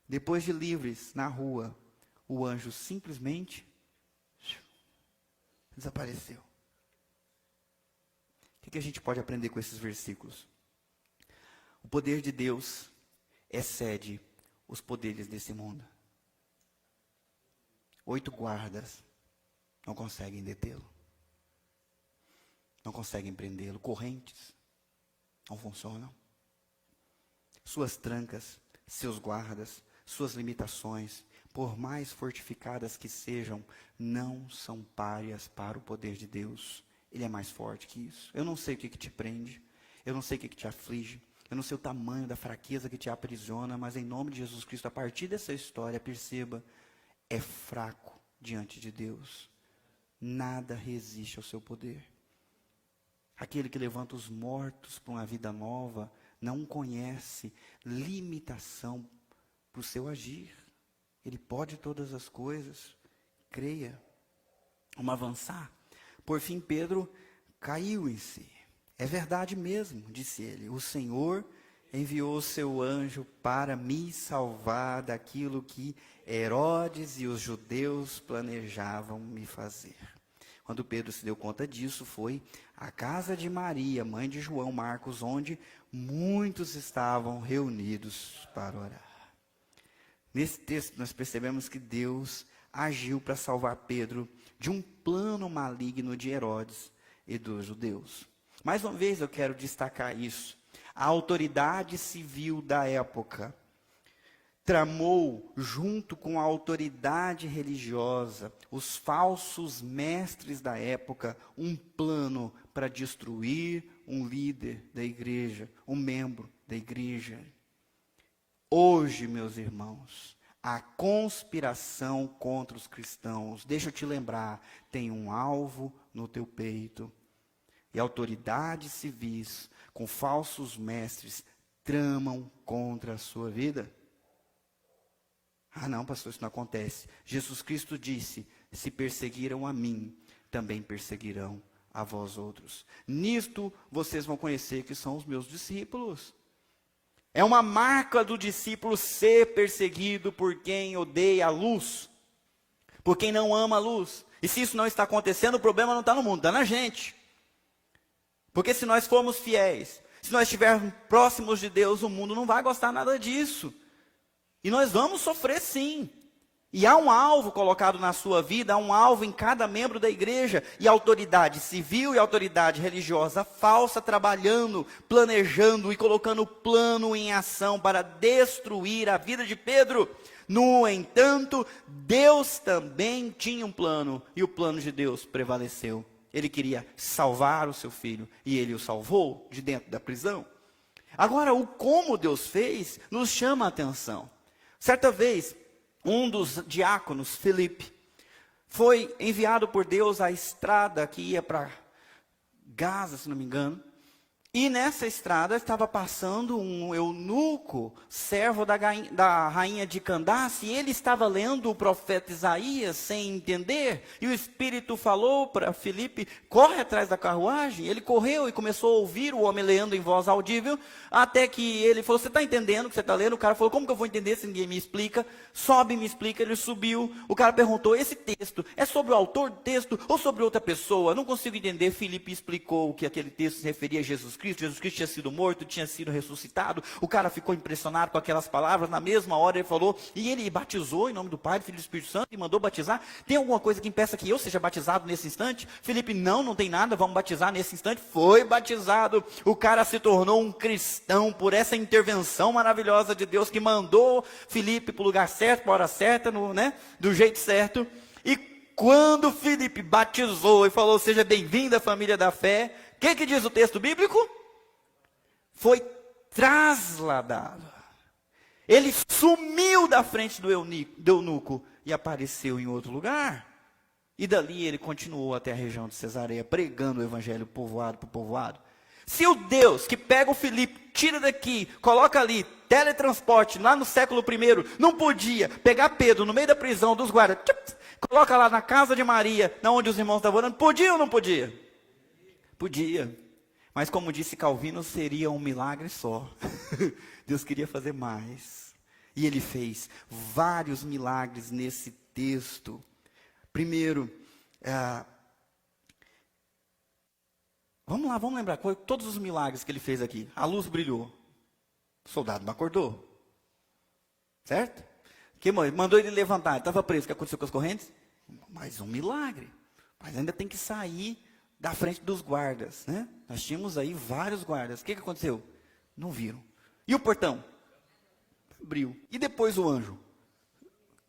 Depois de livres na rua, o anjo simplesmente desapareceu. O que a gente pode aprender com esses versículos? O poder de Deus excede os poderes desse mundo. 8 guardas não conseguem detê-lo. Não conseguem prendê-lo. Correntes não funcionam. Suas trancas, seus guardas, suas limitações, por mais fortificadas que sejam, não são párias para o poder de Deus. Ele é mais forte que isso. Eu não sei o que te prende, eu não sei o que te aflige, eu não sei o tamanho da fraqueza que te aprisiona, mas em nome de Jesus Cristo, a partir dessa história, perceba, é fraco diante de Deus. Nada resiste ao seu poder. Aquele que levanta os mortos para uma vida nova, não conhece limitação para o seu agir. Ele pode todas as coisas. Creia. Vamos avançar. Por fim, Pedro caiu em si. É verdade mesmo, disse ele. O Senhor enviou o seu anjo para me salvar daquilo que Herodes e os judeus planejavam me fazer. Quando Pedro se deu conta disso, foi à casa de Maria, mãe de João Marcos, onde muitos estavam reunidos para orar. Nesse texto nós percebemos que Deus agiu para salvar Pedro de um plano maligno de Herodes e dos judeus. Mais uma vez eu quero destacar isso. A autoridade civil da época tramou, junto com a autoridade religiosa, os falsos mestres da época, um plano para destruir um líder da igreja, um membro da igreja. Hoje, meus irmãos, a conspiração contra os cristãos, deixa eu te lembrar, tem um alvo no teu peito. E autoridades civis, com falsos mestres, tramam contra a sua vida. Ah não, pastor, isso não acontece. Jesus Cristo disse, se perseguiram a mim, também perseguirão a vós outros. Nisto vocês vão conhecer que são os meus discípulos. É uma marca do discípulo ser perseguido por quem odeia a luz, por quem não ama a luz. E se isso não está acontecendo, o problema não está no mundo, está na gente. Porque se nós formos fiéis, se nós estivermos próximos de Deus, o mundo não vai gostar nada disso. E nós vamos sofrer sim. E há um alvo colocado na sua vida, há um alvo em cada membro da igreja, e a autoridade civil e a autoridade religiosa falsa trabalhando, planejando e colocando o plano em ação para destruir a vida de Pedro. No entanto, Deus também tinha um plano, e o plano de Deus prevaleceu. Ele queria salvar o seu filho, e ele o salvou de dentro da prisão. Agora, o como Deus fez, nos chama a atenção. Certa vez, um dos diáconos, Filipe, foi enviado por Deus à estrada que ia para Gaza, se não me engano. E nessa estrada estava passando um eunuco, servo da rainha de Candace, e ele estava lendo o profeta Isaías sem entender. E o Espírito falou para Filipe, corre atrás da carruagem. Ele correu e começou a ouvir o homem lendo em voz audível, até que ele falou, você está entendendo o que você está lendo? O cara falou, como que eu vou entender se ninguém me explica? Sobe e me explica. Ele subiu, o cara perguntou, esse texto é sobre o autor do texto ou sobre outra pessoa? Não consigo entender. Filipe explicou que aquele texto se referia a Jesus Cristo, Cristo tinha sido morto, tinha sido ressuscitado. O cara ficou impressionado com aquelas palavras. Na mesma hora ele falou, e ele batizou em nome do Pai, do Filho e do Espírito Santo, e mandou batizar. Tem alguma coisa que impeça que eu seja batizado nesse instante? Felipe, não tem nada, vamos batizar nesse instante. Foi batizado. O cara se tornou um cristão por essa intervenção maravilhosa de Deus, que mandou Felipe para o lugar certo, para a hora certa, do jeito certo. E quando Felipe batizou e falou, seja bem-vindo à família da fé, o que diz o texto bíblico? Foi trasladado. Ele sumiu da frente do eunuco e apareceu em outro lugar. E dali ele continuou até a região de Cesareia, pregando o evangelho povoado por povoado. Se o Deus que pega o Filipe, tira daqui, coloca ali, teletransporte, lá no século I, não podia pegar Pedro no meio da prisão dos guardas, coloca lá na casa de Maria, onde os irmãos estavam orando, podia ou não podia? Podia. Mas como disse Calvino, seria um milagre só. Deus queria fazer mais. E ele fez vários milagres nesse texto. Primeiro, vamos lembrar, todos os milagres que ele fez aqui. A luz brilhou. O soldado não acordou. Certo? Que mandou ele levantar, ele estava preso. O que aconteceu com as correntes? Mais um milagre. Mas ainda tem que sair da frente dos guardas, né? Nós tínhamos aí vários guardas. O que aconteceu? Não viram. E o portão? Abriu. E depois o anjo?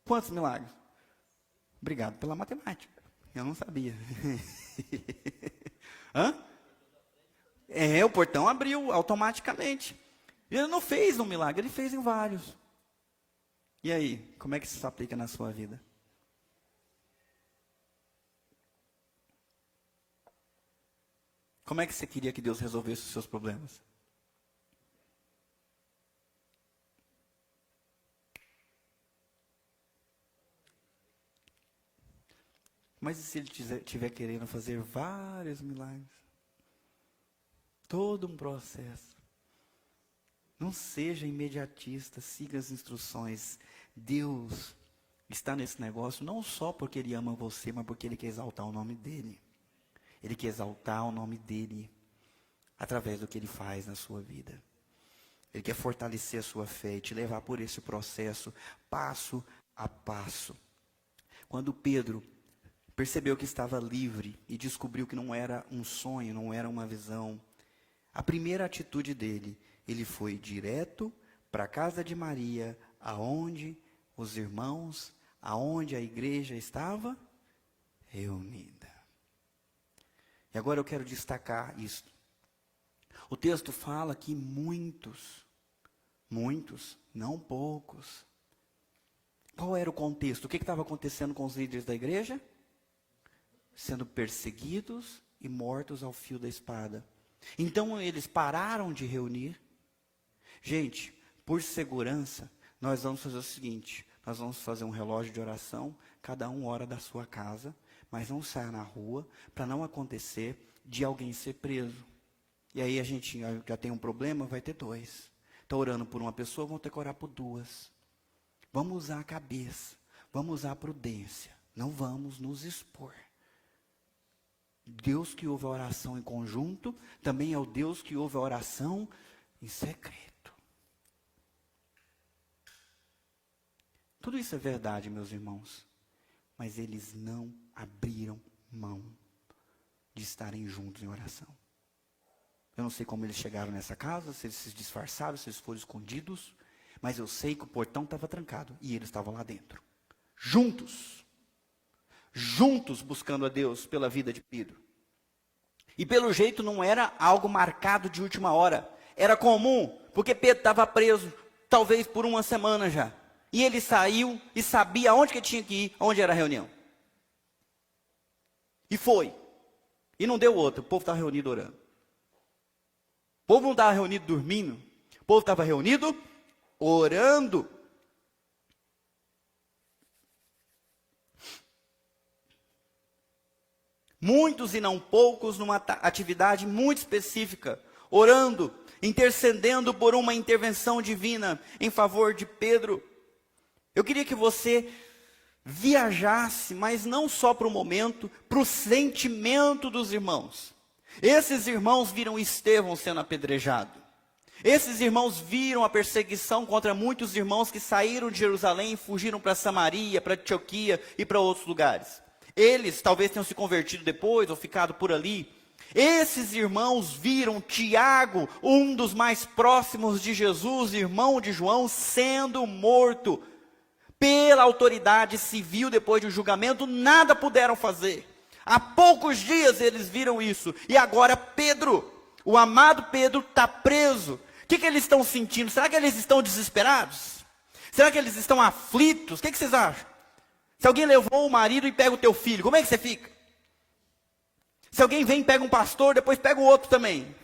Quantos milagres? Obrigado pela matemática. Eu não sabia. O portão abriu automaticamente. Ele não fez um milagre, ele fez em vários. E aí, como é que isso se aplica na sua vida? Como é que você queria que Deus resolvesse os seus problemas? Mas e se ele estiver querendo fazer vários milagres? Todo um processo. Não seja imediatista, siga as instruções. Deus está nesse negócio não só porque Ele ama você, mas porque Ele quer exaltar o nome dEle. Ele quer exaltar o nome dEle através do que Ele faz na sua vida. Ele quer fortalecer a sua fé e te levar por esse processo, passo a passo. Quando Pedro percebeu que estava livre e descobriu que não era um sonho, não era uma visão, a primeira atitude dele, ele foi direto para a casa de Maria, aonde os irmãos, aonde a igreja estava reunida. E agora eu quero destacar isto. O texto fala que muitos, não poucos. Qual era o contexto? O que estava acontecendo com os líderes da igreja? Sendo perseguidos e mortos ao fio da espada. Então eles pararam de reunir. Gente, por segurança, nós vamos fazer o seguinte: nós vamos fazer um relógio de oração, cada um ora da sua casa, mas não saia na rua, para não acontecer de alguém ser preso. E aí a gente já tem um problema, vai ter dois. Está orando por uma pessoa, vão ter que orar por duas. Vamos usar a cabeça, vamos usar a prudência, não vamos nos expor. Deus que ouve a oração em conjunto, também é o Deus que ouve a oração em secreto. Tudo isso é verdade, meus irmãos. Mas eles não abriram mão de estarem juntos em oração. Eu não sei como eles chegaram nessa casa, se eles se disfarçaram, se eles foram escondidos. Mas eu sei que o portão estava trancado e eles estavam lá dentro. Juntos buscando a Deus pela vida de Pedro. E pelo jeito não era algo marcado de última hora. Era comum, porque Pedro estava preso, talvez por uma semana já. E ele saiu e sabia aonde que tinha que ir, onde era a reunião. E foi. E não deu outra, o povo estava reunido orando. O povo não estava reunido dormindo, o povo estava reunido orando. Muitos e não poucos numa atividade muito específica, orando, intercedendo por uma intervenção divina em favor de Pedro. Eu queria que você viajasse, mas não só para o momento, para o sentimento dos irmãos. Esses irmãos viram Estevão sendo apedrejado. Esses irmãos viram a perseguição contra muitos irmãos que saíram de Jerusalém e fugiram para Samaria, para Antioquia e para outros lugares. Eles talvez tenham se convertido depois ou ficado por ali. Esses irmãos viram Tiago, um dos mais próximos de Jesus, irmão de João, sendo morto pela autoridade civil depois de um julgamento. Nada puderam fazer. Há poucos dias eles viram isso. E agora Pedro, o amado Pedro, está preso. O que eles estão sentindo? Será que eles estão desesperados? Será que eles estão aflitos? O que vocês acham? Se alguém levou o marido e pega o teu filho, como é que você fica? Se alguém vem e pega um pastor, depois pega o outro também.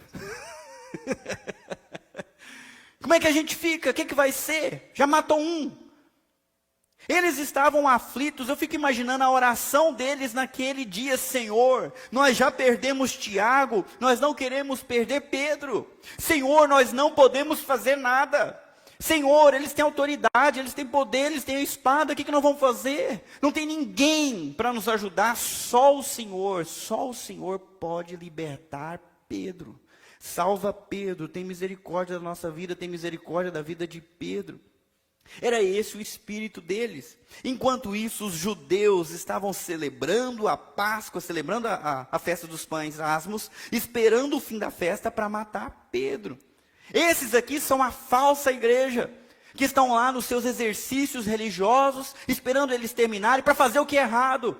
Como é que a gente fica? O que vai ser? Já matou um. Eles estavam aflitos. Eu fico imaginando a oração deles naquele dia. Senhor, nós já perdemos Tiago, nós não queremos perder Pedro. Senhor, nós não podemos fazer nada. Senhor, eles têm autoridade, eles têm poder, eles têm a espada, o que nós vamos fazer? Não tem ninguém para nos ajudar, só o Senhor pode libertar Pedro. Salva Pedro, tem misericórdia da nossa vida, tem misericórdia da vida de Pedro. Era esse o espírito deles. Enquanto isso, os judeus estavam celebrando a Páscoa, celebrando a festa dos pães asmos, esperando o fim da festa para matar Pedro. Esses aqui são a falsa igreja, que estão lá nos seus exercícios religiosos, esperando eles terminarem para fazer o que é errado,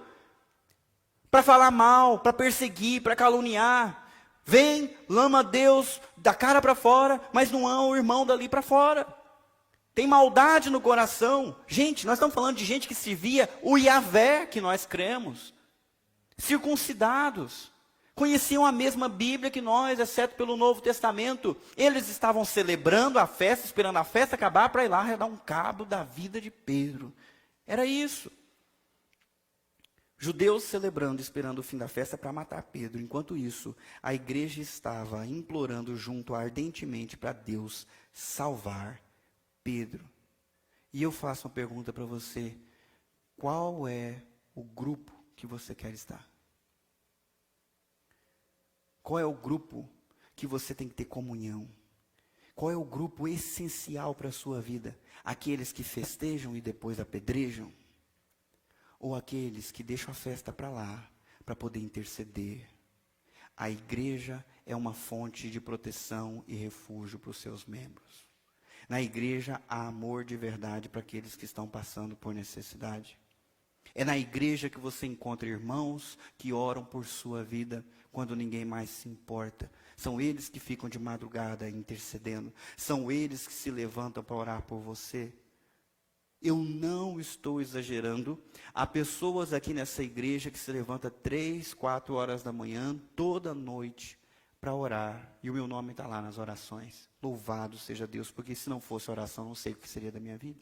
para falar mal, para perseguir, para caluniar. Vem, lama Deus da cara para fora, mas não ama o irmão dali para fora. Tem maldade no coração. Gente, nós estamos falando de gente que servia o Yahvé que nós cremos. Circuncidados. Conheciam a mesma Bíblia que nós, exceto pelo Novo Testamento. Eles estavam celebrando a festa, esperando a festa acabar para ir lá dar um cabo da vida de Pedro. Era isso. Judeus celebrando, esperando o fim da festa para matar Pedro. Enquanto isso, a igreja estava implorando junto ardentemente para Deus salvar Pedro. E eu faço uma pergunta para você: qual é o grupo que você quer estar? Qual é o grupo que você tem que ter comunhão? Qual é o grupo essencial para a sua vida? Aqueles que festejam e depois apedrejam? Ou aqueles que deixam a festa para lá, para poder interceder? A igreja é uma fonte de proteção e refúgio para os seus membros. Na igreja há amor de verdade para aqueles que estão passando por necessidade. É na igreja que você encontra irmãos que oram por sua vida quando ninguém mais se importa. São eles que ficam de madrugada intercedendo. São eles que se levantam para orar por você. Eu não estou exagerando. Há pessoas aqui nessa igreja que se levantam 3, 4 horas da manhã, toda noite, para orar. E o meu nome está lá nas orações. Louvado seja Deus, porque se não fosse oração, não sei o que seria da minha vida.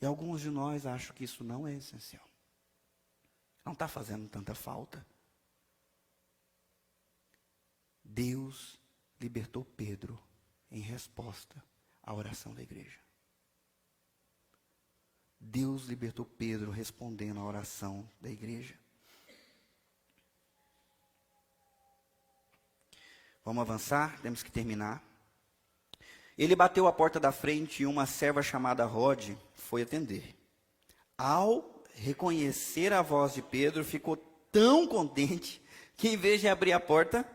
E alguns de nós acham que isso não é essencial. Não está fazendo tanta falta. Deus libertou Pedro em resposta à oração da igreja. Deus libertou Pedro respondendo à oração da igreja. Vamos avançar, temos que terminar. Ele bateu a porta da frente e uma serva chamada Rode foi atender. Ao reconhecer a voz de Pedro, ficou tão contente que, em vez de abrir a porta,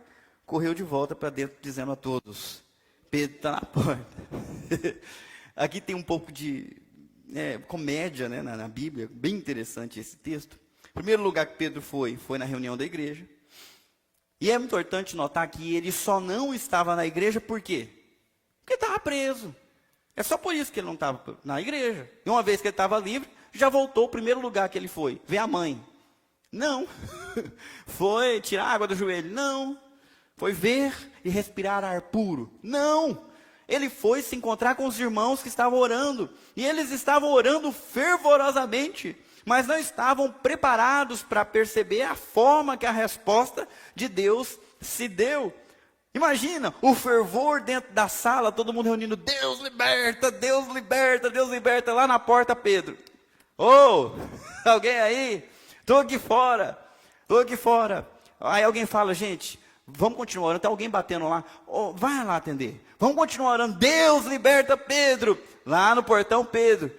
correu de volta para dentro, dizendo a todos: Pedro está na porta. Aqui tem um pouco de comédia, né, na Bíblia, bem interessante esse texto. O primeiro lugar que Pedro foi na reunião da igreja. E é importante notar que ele só não estava na igreja por quê? Porque estava preso. É só por isso que ele não estava na igreja. E uma vez que ele estava livre, já voltou ao primeiro lugar que ele foi, ver a mãe. Não. Foi tirar água do joelho. Não. Foi ver e respirar ar puro. Não. Ele foi se encontrar com os irmãos que estavam orando. E eles estavam orando fervorosamente, mas não estavam preparados para perceber a forma que a resposta de Deus se deu. Imagina o fervor dentro da sala, todo mundo reunindo: Deus liberta, Deus liberta, Deus liberta. Lá na porta, Pedro: alguém aí? Estou aqui fora, Aí alguém fala, gente, vamos continuar orando. Tem alguém batendo lá. Oh, vai lá atender. Vamos continuar orando. Deus liberta Pedro. Lá no portão, Pedro.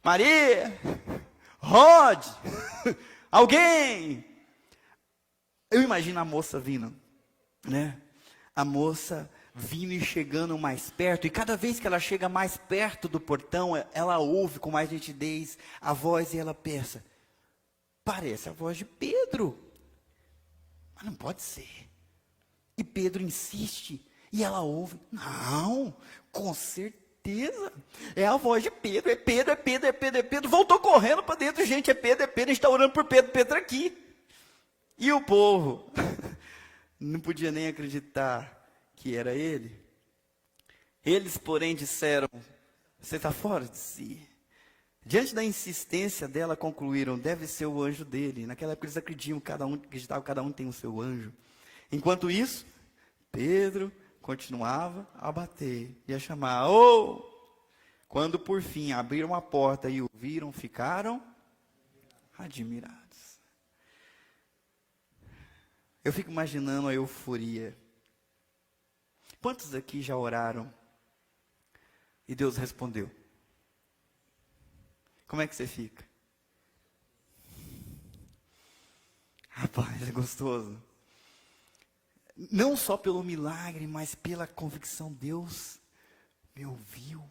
Maria. Rod. Alguém. Eu imagino a moça vindo, né? A moça vindo e chegando mais perto. E cada vez que ela chega mais perto do portão, ela ouve com mais nitidez a voz e ela pensa, parece a voz de Pedro. Mas não pode ser. E Pedro insiste. E ela ouve. Não, com certeza. É a voz de Pedro. É Pedro, é Pedro, é Pedro, é Pedro. Voltou correndo para dentro. Gente, é Pedro, é Pedro. A gente está orando por Pedro. Pedro aqui. E o povo não podia nem acreditar que era ele. Eles, porém, disseram, você está fora de si. Diante da insistência dela, concluíram, deve ser o anjo dele. Naquela época eles acreditavam, cada um tem o seu anjo. Enquanto isso, Pedro continuava a bater e a chamar. Oh! Quando por fim abriram a porta e o viram, ficaram admirados. Eu fico imaginando a euforia. Quantos aqui já oraram e Deus respondeu? Como é que você fica? Rapaz, é gostoso. Não só pelo milagre, mas pela convicção. Deus me ouviu.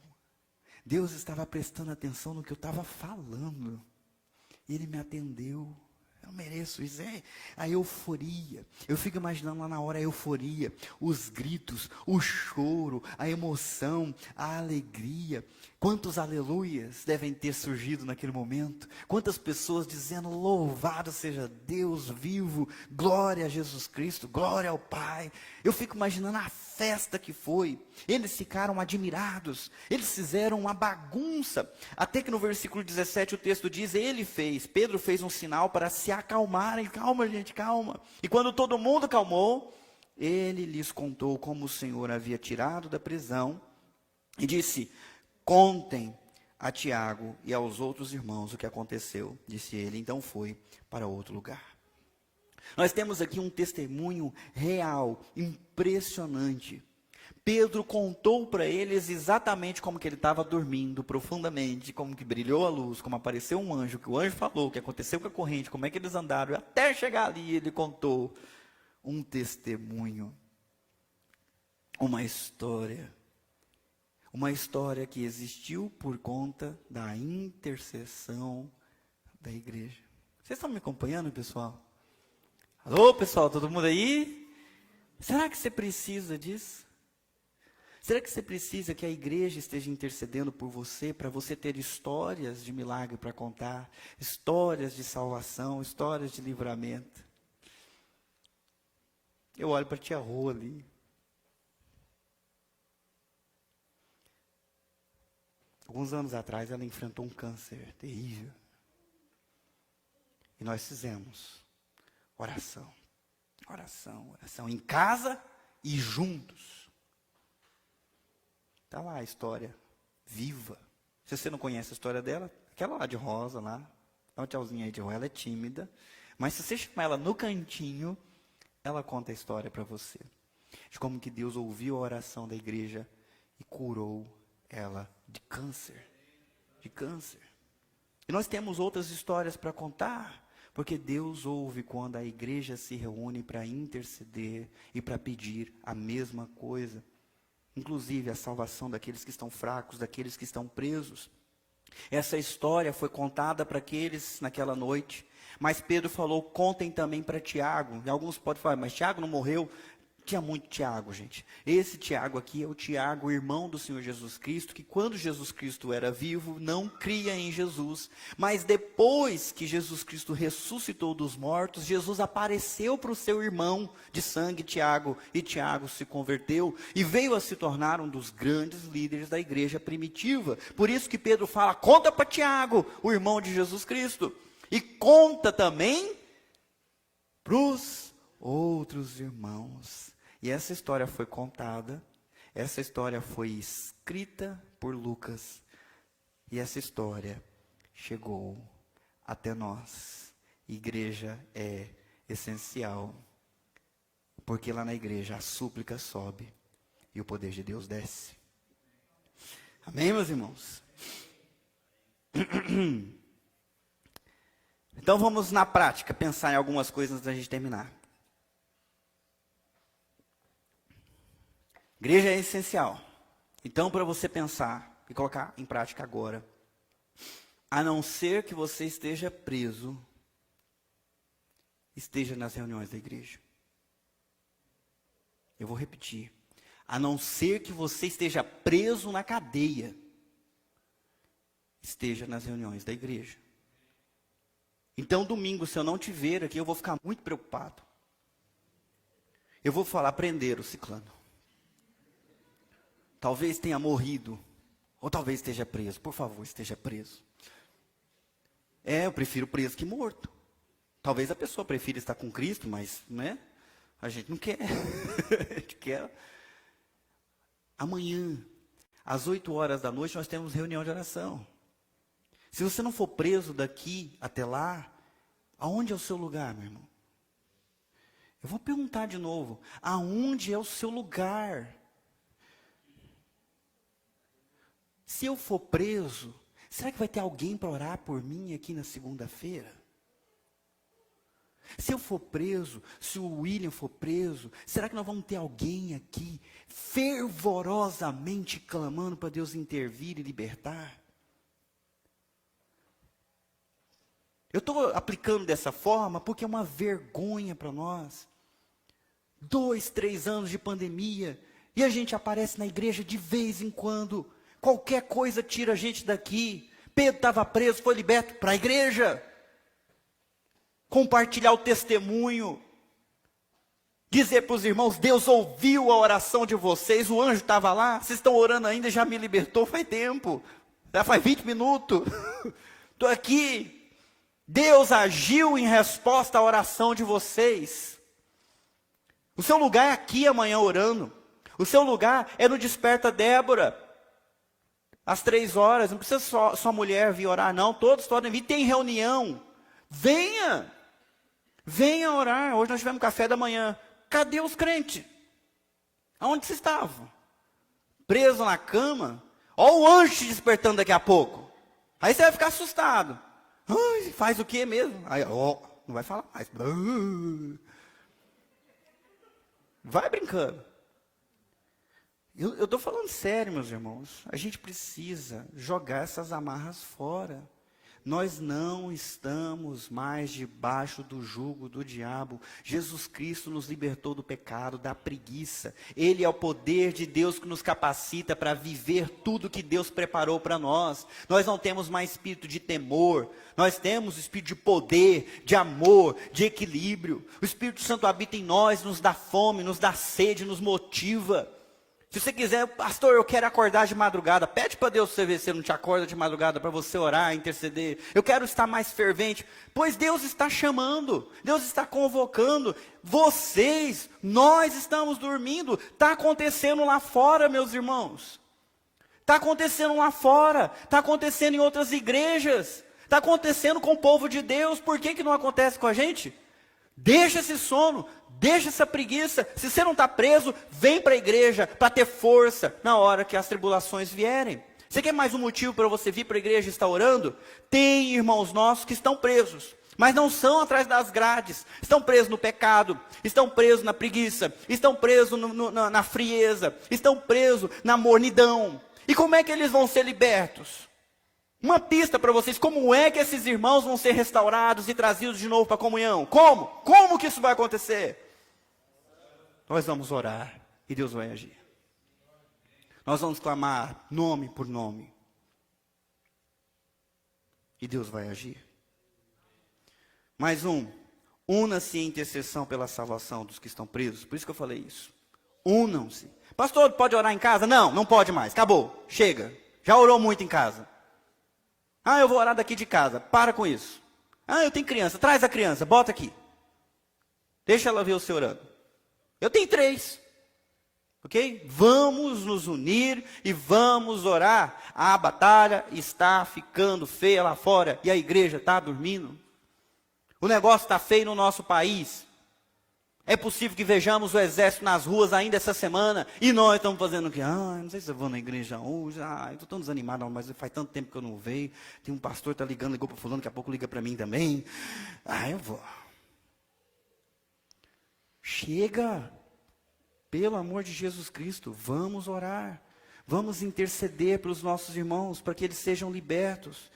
Deus estava prestando atenção no que eu estava falando. Ele me atendeu. Eu mereço isso, é a euforia. Eu fico imaginando lá na hora a euforia, os gritos, o choro, a emoção, a alegria. Quantos aleluias devem ter surgido naquele momento? Quantas pessoas dizendo, louvado seja Deus vivo, glória a Jesus Cristo, glória ao Pai. Eu fico imaginando a festa que foi. Eles ficaram admirados, eles fizeram uma bagunça. Até que no versículo 17 o texto diz, Pedro fez um sinal para se acalmarem. Calma, gente, calma. E quando todo mundo calmou, ele lhes contou como o Senhor havia tirado da prisão e disse, contem a Tiago e aos outros irmãos o que aconteceu. Disse ele, então foi para outro lugar. Nós temos aqui um testemunho real, impressionante. Pedro contou para eles exatamente como que ele estava dormindo profundamente, como que brilhou a luz, como apareceu um anjo, que o anjo falou, o que aconteceu com a corrente, como é que eles andaram. Até chegar ali ele contou um testemunho, uma história que existiu por conta da intercessão da igreja. Vocês estão me acompanhando, pessoal? Alô, pessoal, todo mundo aí? Será que você precisa disso? Será que você precisa que a igreja esteja intercedendo por você, para você ter histórias de milagre para contar, histórias de salvação, histórias de livramento? Eu olho para a tia Rô ali. Alguns anos atrás ela enfrentou um câncer terrível. E nós fizemos oração, em casa e juntos. Está lá a história, viva. Se você não conhece a história dela, aquela lá de rosa lá, dá uma tchauzinha aí de rosa, ela é tímida. Mas se você chamar ela no cantinho, ela conta a história para você. De como que Deus ouviu a oração da igreja e curou ela de câncer. E nós temos outras histórias para contar. Porque Deus ouve quando a igreja se reúne para interceder e para pedir a mesma coisa. Inclusive a salvação daqueles que estão fracos, daqueles que estão presos. Essa história foi contada para aqueles naquela noite. Mas Pedro falou, contem também para Tiago. E alguns podem falar, mas Tiago não morreu? Tinha muito Tiago, gente. Esse Tiago aqui é o Tiago, irmão do Senhor Jesus Cristo, que quando Jesus Cristo era vivo, não cria em Jesus. Mas depois que Jesus Cristo ressuscitou dos mortos, Jesus apareceu para o seu irmão de sangue, Tiago, e Tiago se converteu e veio a se tornar um dos grandes líderes da igreja primitiva. Por isso que Pedro fala, conta para Tiago, o irmão de Jesus Cristo. E conta também para os outros irmãos. E essa história foi contada, essa história foi escrita por Lucas, e essa história chegou até nós. Igreja é essencial. Porque lá na igreja a súplica sobe e o poder de Deus desce. Amém, meus irmãos? Então vamos na prática pensar em algumas coisas antes da gente terminar. Igreja é essencial. Então, para você pensar e colocar em prática agora, a não ser que você esteja preso, esteja nas reuniões da igreja. Eu vou repetir. A não ser que você esteja preso na cadeia, esteja nas reuniões da igreja. Então, domingo, se eu não te ver aqui, eu vou ficar muito preocupado. Eu vou falar, prenderam o ciclano. Talvez tenha morrido, ou talvez esteja preso. Por favor, esteja preso. Eu prefiro preso que morto. Talvez a pessoa prefira estar com Cristo, mas, né? A gente não quer. A gente quer. Amanhã, às 8 horas da noite, nós temos reunião de oração. Se você não for preso daqui até lá, aonde é o seu lugar, meu irmão? Eu vou perguntar de novo. Aonde é o seu lugar? Se eu for preso, será que vai ter alguém para orar por mim aqui na segunda-feira? Se eu for preso, se o William for preso, será que nós vamos ter alguém aqui fervorosamente clamando para Deus intervir e libertar? Eu estou aplicando dessa forma porque é uma vergonha para nós. 2, 3 anos de pandemia, e a gente aparece na igreja de vez em quando. Qualquer coisa tira a gente daqui. Pedro estava preso, foi liberto para a igreja. Compartilhar o testemunho. Dizer para os irmãos, Deus ouviu a oração de vocês, o anjo estava lá, vocês estão orando ainda, já me libertou faz tempo. Já faz 20 minutos. Estou aqui. Deus agiu em resposta à oração de vocês. O seu lugar é aqui amanhã orando. O seu lugar é no Desperta Débora. Às 3 horas, não precisa só mulher vir orar, não. Todos podem vir, tem reunião. Venha. Venha orar. Hoje nós tivemos café da manhã. Cadê os crentes? Aonde vocês estavam? Preso na cama? Olha o anjo te despertando daqui a pouco. Aí você vai ficar assustado. Ai, faz o quê mesmo? Aí, não vai falar mais. Vai brincando. Eu estou falando sério, meus irmãos. A gente precisa jogar essas amarras fora. Nós não estamos mais debaixo do jugo do diabo. Jesus Cristo nos libertou do pecado, da preguiça. Ele é o poder de Deus que nos capacita para viver tudo que Deus preparou para nós. Nós não temos mais espírito de temor. Nós temos espírito de poder, de amor, de equilíbrio. O Espírito Santo habita em nós, nos dá fome, nos dá sede, nos motiva. Se você quiser, pastor, eu quero acordar de madrugada. Pede para Deus você ver se não te acorda de madrugada para você orar, interceder. Eu quero estar mais fervente. Pois Deus está chamando, Deus está convocando. Vocês, nós estamos dormindo. Está acontecendo lá fora, meus irmãos. Está acontecendo lá fora. Está acontecendo em outras igrejas. Está acontecendo com o povo de Deus. Por que não acontece com a gente? Deixa esse sono, deixa essa preguiça. Se você não está preso, vem para a igreja para ter força na hora que as tribulações vierem. Você quer mais um motivo para você vir para a igreja e estar orando? Tem irmãos nossos que estão presos, mas não são atrás das grades. Estão presos no pecado, estão presos na preguiça, estão presos na frieza, estão presos na mornidão. E como é que eles vão ser libertos? Uma pista para vocês, como é que esses irmãos vão ser restaurados e trazidos de novo para a comunhão? Como? Como que isso vai acontecer? Nós vamos orar e Deus vai agir. Nós vamos clamar nome por nome. E Deus vai agir. Mais um, una-se em intercessão pela salvação dos que estão presos. Por isso que eu falei isso. Unam-se. Pastor, pode orar em casa? Não, não pode mais. Acabou, chega. Já orou muito em casa. Ah, eu vou orar daqui de casa. Para com isso. Ah, eu tenho criança. Traz a criança, bota aqui. Deixa ela ver você orando. Eu tenho 3. Ok? Vamos nos unir e vamos orar. A batalha está ficando feia lá fora e a igreja está dormindo. O negócio está feio no nosso país. É possível que vejamos o exército nas ruas ainda essa semana, e nós estamos fazendo o quê? Não sei se eu vou na igreja hoje, eu estou tão desanimado, mas faz tanto tempo que eu não vejo, tem um pastor que está ligando, ligou para fulano, daqui a pouco liga para mim também, eu vou. Chega, pelo amor de Jesus Cristo, vamos orar, vamos interceder pelos nossos irmãos, para que eles sejam libertos.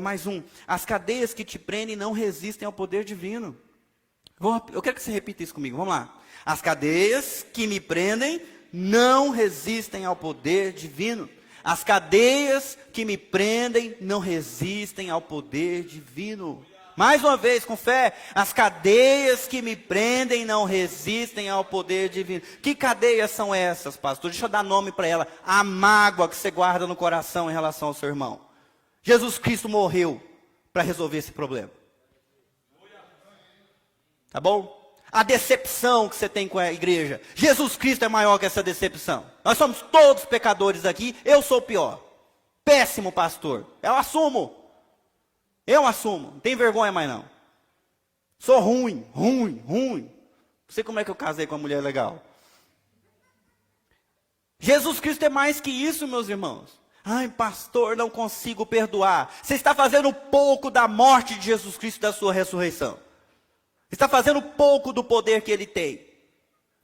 Mais um, as cadeias que te prendem não resistem ao poder divino. Eu quero que você repita isso comigo, vamos lá. As cadeias que me prendem não resistem ao poder divino. As cadeias que me prendem não resistem ao poder divino. Mais uma vez, com fé, as cadeias que me prendem não resistem ao poder divino. Que cadeias são essas, pastor? Deixa eu dar nome para ela. A mágoa que você guarda no coração em relação ao seu irmão. Jesus Cristo morreu para resolver esse problema. Tá bom? A decepção que você tem com a igreja. Jesus Cristo é maior que essa decepção. Nós somos todos pecadores aqui. Eu sou o pior. Péssimo pastor. Eu assumo. Não tem vergonha mais não. Sou ruim. Não sei como é que eu casei com uma mulher legal. Jesus Cristo é mais que isso, meus irmãos. Pastor, não consigo perdoar. Você está fazendo pouco da morte de Jesus Cristo e da sua ressurreição. Está fazendo pouco do poder que ele tem.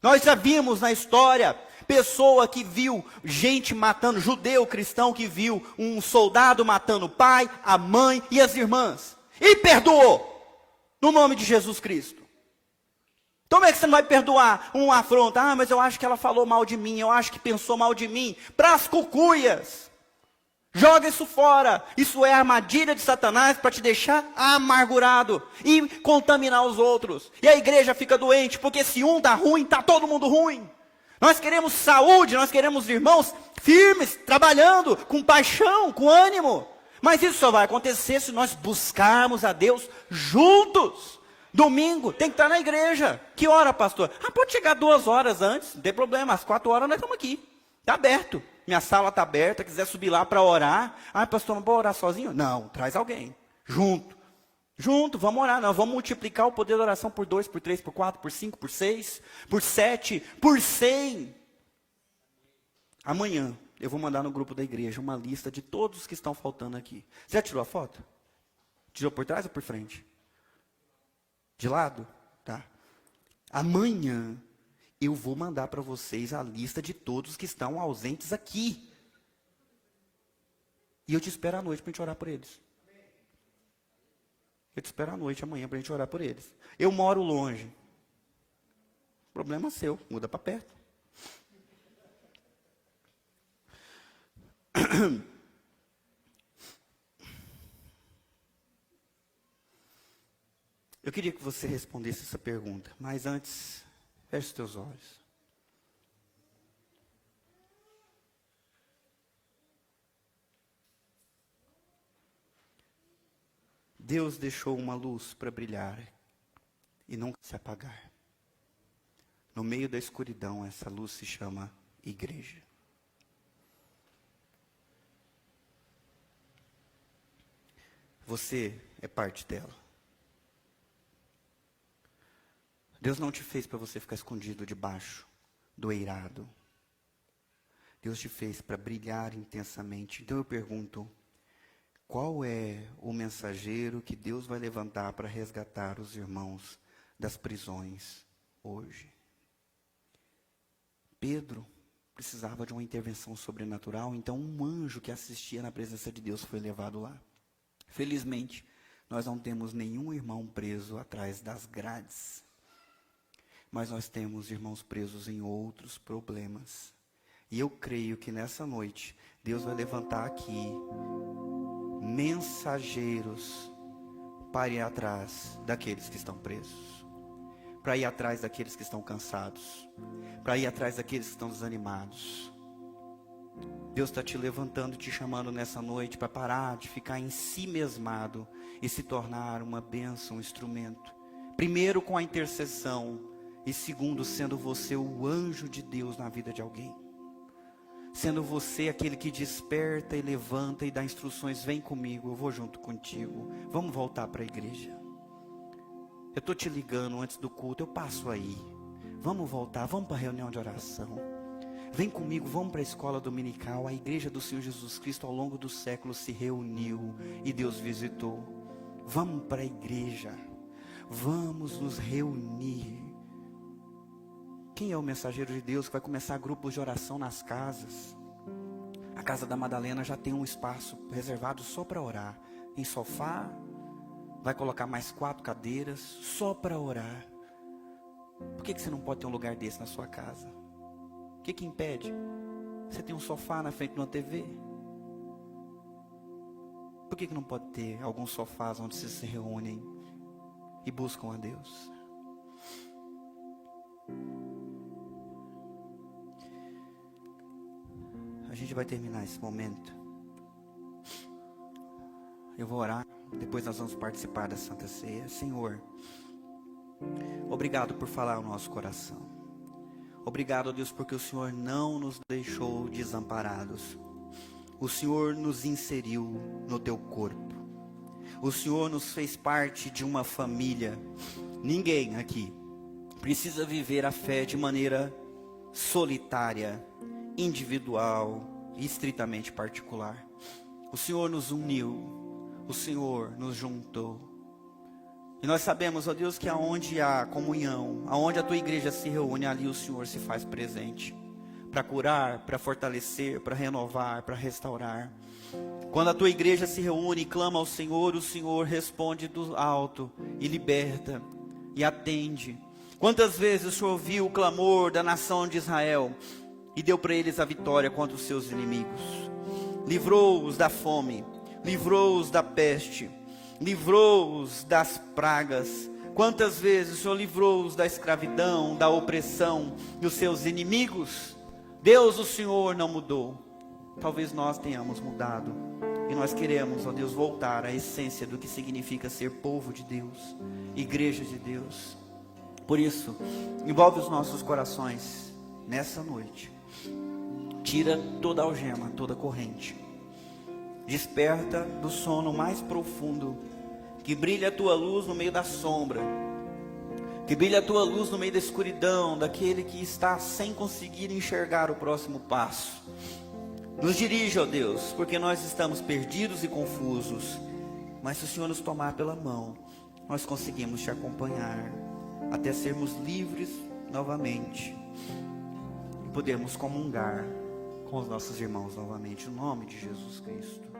Nós já vimos na história, pessoa que viu gente matando, judeu cristão que viu um soldado matando o pai, a mãe e as irmãs. E perdoou, no nome de Jesus Cristo. Como é que você não vai perdoar uma afronta? Mas eu acho que ela falou mal de mim, eu acho que pensou mal de mim. Para as cucuias. Joga isso fora. Isso é armadilha de Satanás para te deixar amargurado e contaminar os outros. E a igreja fica doente, porque se um está ruim, está todo mundo ruim. Nós queremos saúde, nós queremos irmãos firmes, trabalhando, com paixão, com ânimo. Mas isso só vai acontecer se nós buscarmos a Deus juntos. Domingo, tem que estar na igreja. Que hora, pastor? Pode chegar 2 horas antes, não tem problema. Às 4 horas nós estamos aqui. Está aberto. Minha sala está aberta, quiser subir lá para orar. Pastor, não vou orar sozinho? Não, traz alguém. Junto, vamos orar. Nós vamos multiplicar o poder da oração por 2, por 3, por 4, por 5, por 6, por 7, por 100. Amanhã eu vou mandar no grupo da igreja uma lista de todos os que estão faltando aqui. Você já tirou a foto? Tirou por trás ou por frente? De lado? Tá. Amanhã eu vou mandar para vocês a lista de todos que estão ausentes aqui. E eu te espero à noite para a gente orar por eles. Eu te espero à noite, amanhã, para a gente orar por eles. Eu moro longe. Problema seu, muda para perto. Eu queria que você respondesse essa pergunta, mas antes, feche os teus olhos. Deus deixou uma luz para brilhar e nunca se apagar. No meio da escuridão, essa luz se chama igreja. Você é parte dela. Deus não te fez para você ficar escondido debaixo do eirado. Deus te fez para brilhar intensamente. Então eu pergunto, qual é o mensageiro que Deus vai levantar para resgatar os irmãos das prisões hoje? Pedro precisava de uma intervenção sobrenatural, então um anjo que assistia na presença de Deus foi levado lá. Felizmente, nós não temos nenhum irmão preso atrás das grades. Mas nós temos irmãos presos em outros problemas. E eu creio que nessa noite, Deus vai levantar aqui mensageiros para ir atrás daqueles que estão presos. Para ir atrás daqueles que estão cansados. Para ir atrás daqueles que estão desanimados. Deus está te levantando, te chamando nessa noite para parar de ficar em si mesmado e se tornar uma bênção, um instrumento. Primeiro com a intercessão. E segundo, sendo você o anjo de Deus na vida de alguém. Sendo você aquele que desperta e levanta e dá instruções. Vem comigo, eu vou junto contigo. Vamos voltar para a igreja. eu estou te ligando antes do culto, eu passo aí. Vamos voltar, vamos para a reunião de oração. Vem comigo, vamos para a escola dominical. A igreja do Senhor Jesus Cristo ao longo dos séculos se reuniu e Deus visitou. Vamos para a igreja, vamos nos reunir. Quem é o mensageiro de Deus que vai começar grupos de oração nas casas? A casa da Madalena já tem um espaço reservado só para orar. Em sofá, vai colocar mais 4 cadeiras só para orar. Por que você não pode ter um lugar desse na sua casa? O que impede? Você tem um sofá na frente de uma TV? Por que não pode ter alguns sofás onde vocês se reúnem e buscam a Deus? A gente vai terminar esse momento. Eu vou orar, depois nós vamos participar da Santa Ceia. Senhor, obrigado por falar ao nosso coração. Obrigado, Deus, porque o Senhor não nos deixou desamparados. O Senhor nos inseriu no teu corpo. O Senhor nos fez parte de uma família. Ninguém aqui precisa viver a fé de maneira solitária, individual e estritamente particular. O Senhor nos uniu, o Senhor nos juntou. E nós sabemos, ó Deus, que aonde há comunhão, aonde a tua igreja se reúne, ali o Senhor se faz presente. Para curar, para fortalecer, para renovar, para restaurar. Quando a tua igreja se reúne e clama ao Senhor, o Senhor responde do alto e liberta e atende. Quantas vezes o Senhor ouviu o clamor da nação de Israel e deu para eles a vitória contra os seus inimigos? Livrou-os da fome, livrou-os da peste, livrou-os das pragas. Quantas vezes o Senhor livrou-os da escravidão, da opressão dos seus inimigos? Deus, o Senhor não mudou. Talvez nós tenhamos mudado. E nós queremos, ó Deus, voltar à essência do que significa ser povo de Deus, igreja de Deus. Por isso, envolve os nossos corações nessa noite. Tira toda algema, toda corrente. Desperta do sono mais profundo. Que brilhe a tua luz no meio da sombra. Que brilhe a tua luz no meio da escuridão, daquele que está sem conseguir enxergar o próximo passo. Nos dirige, ó Deus, porque nós estamos perdidos e confusos. Mas se o Senhor nos tomar pela mão, nós conseguimos te acompanhar até sermos livres novamente e podermos comungar com os nossos irmãos novamente, no nome de Jesus Cristo.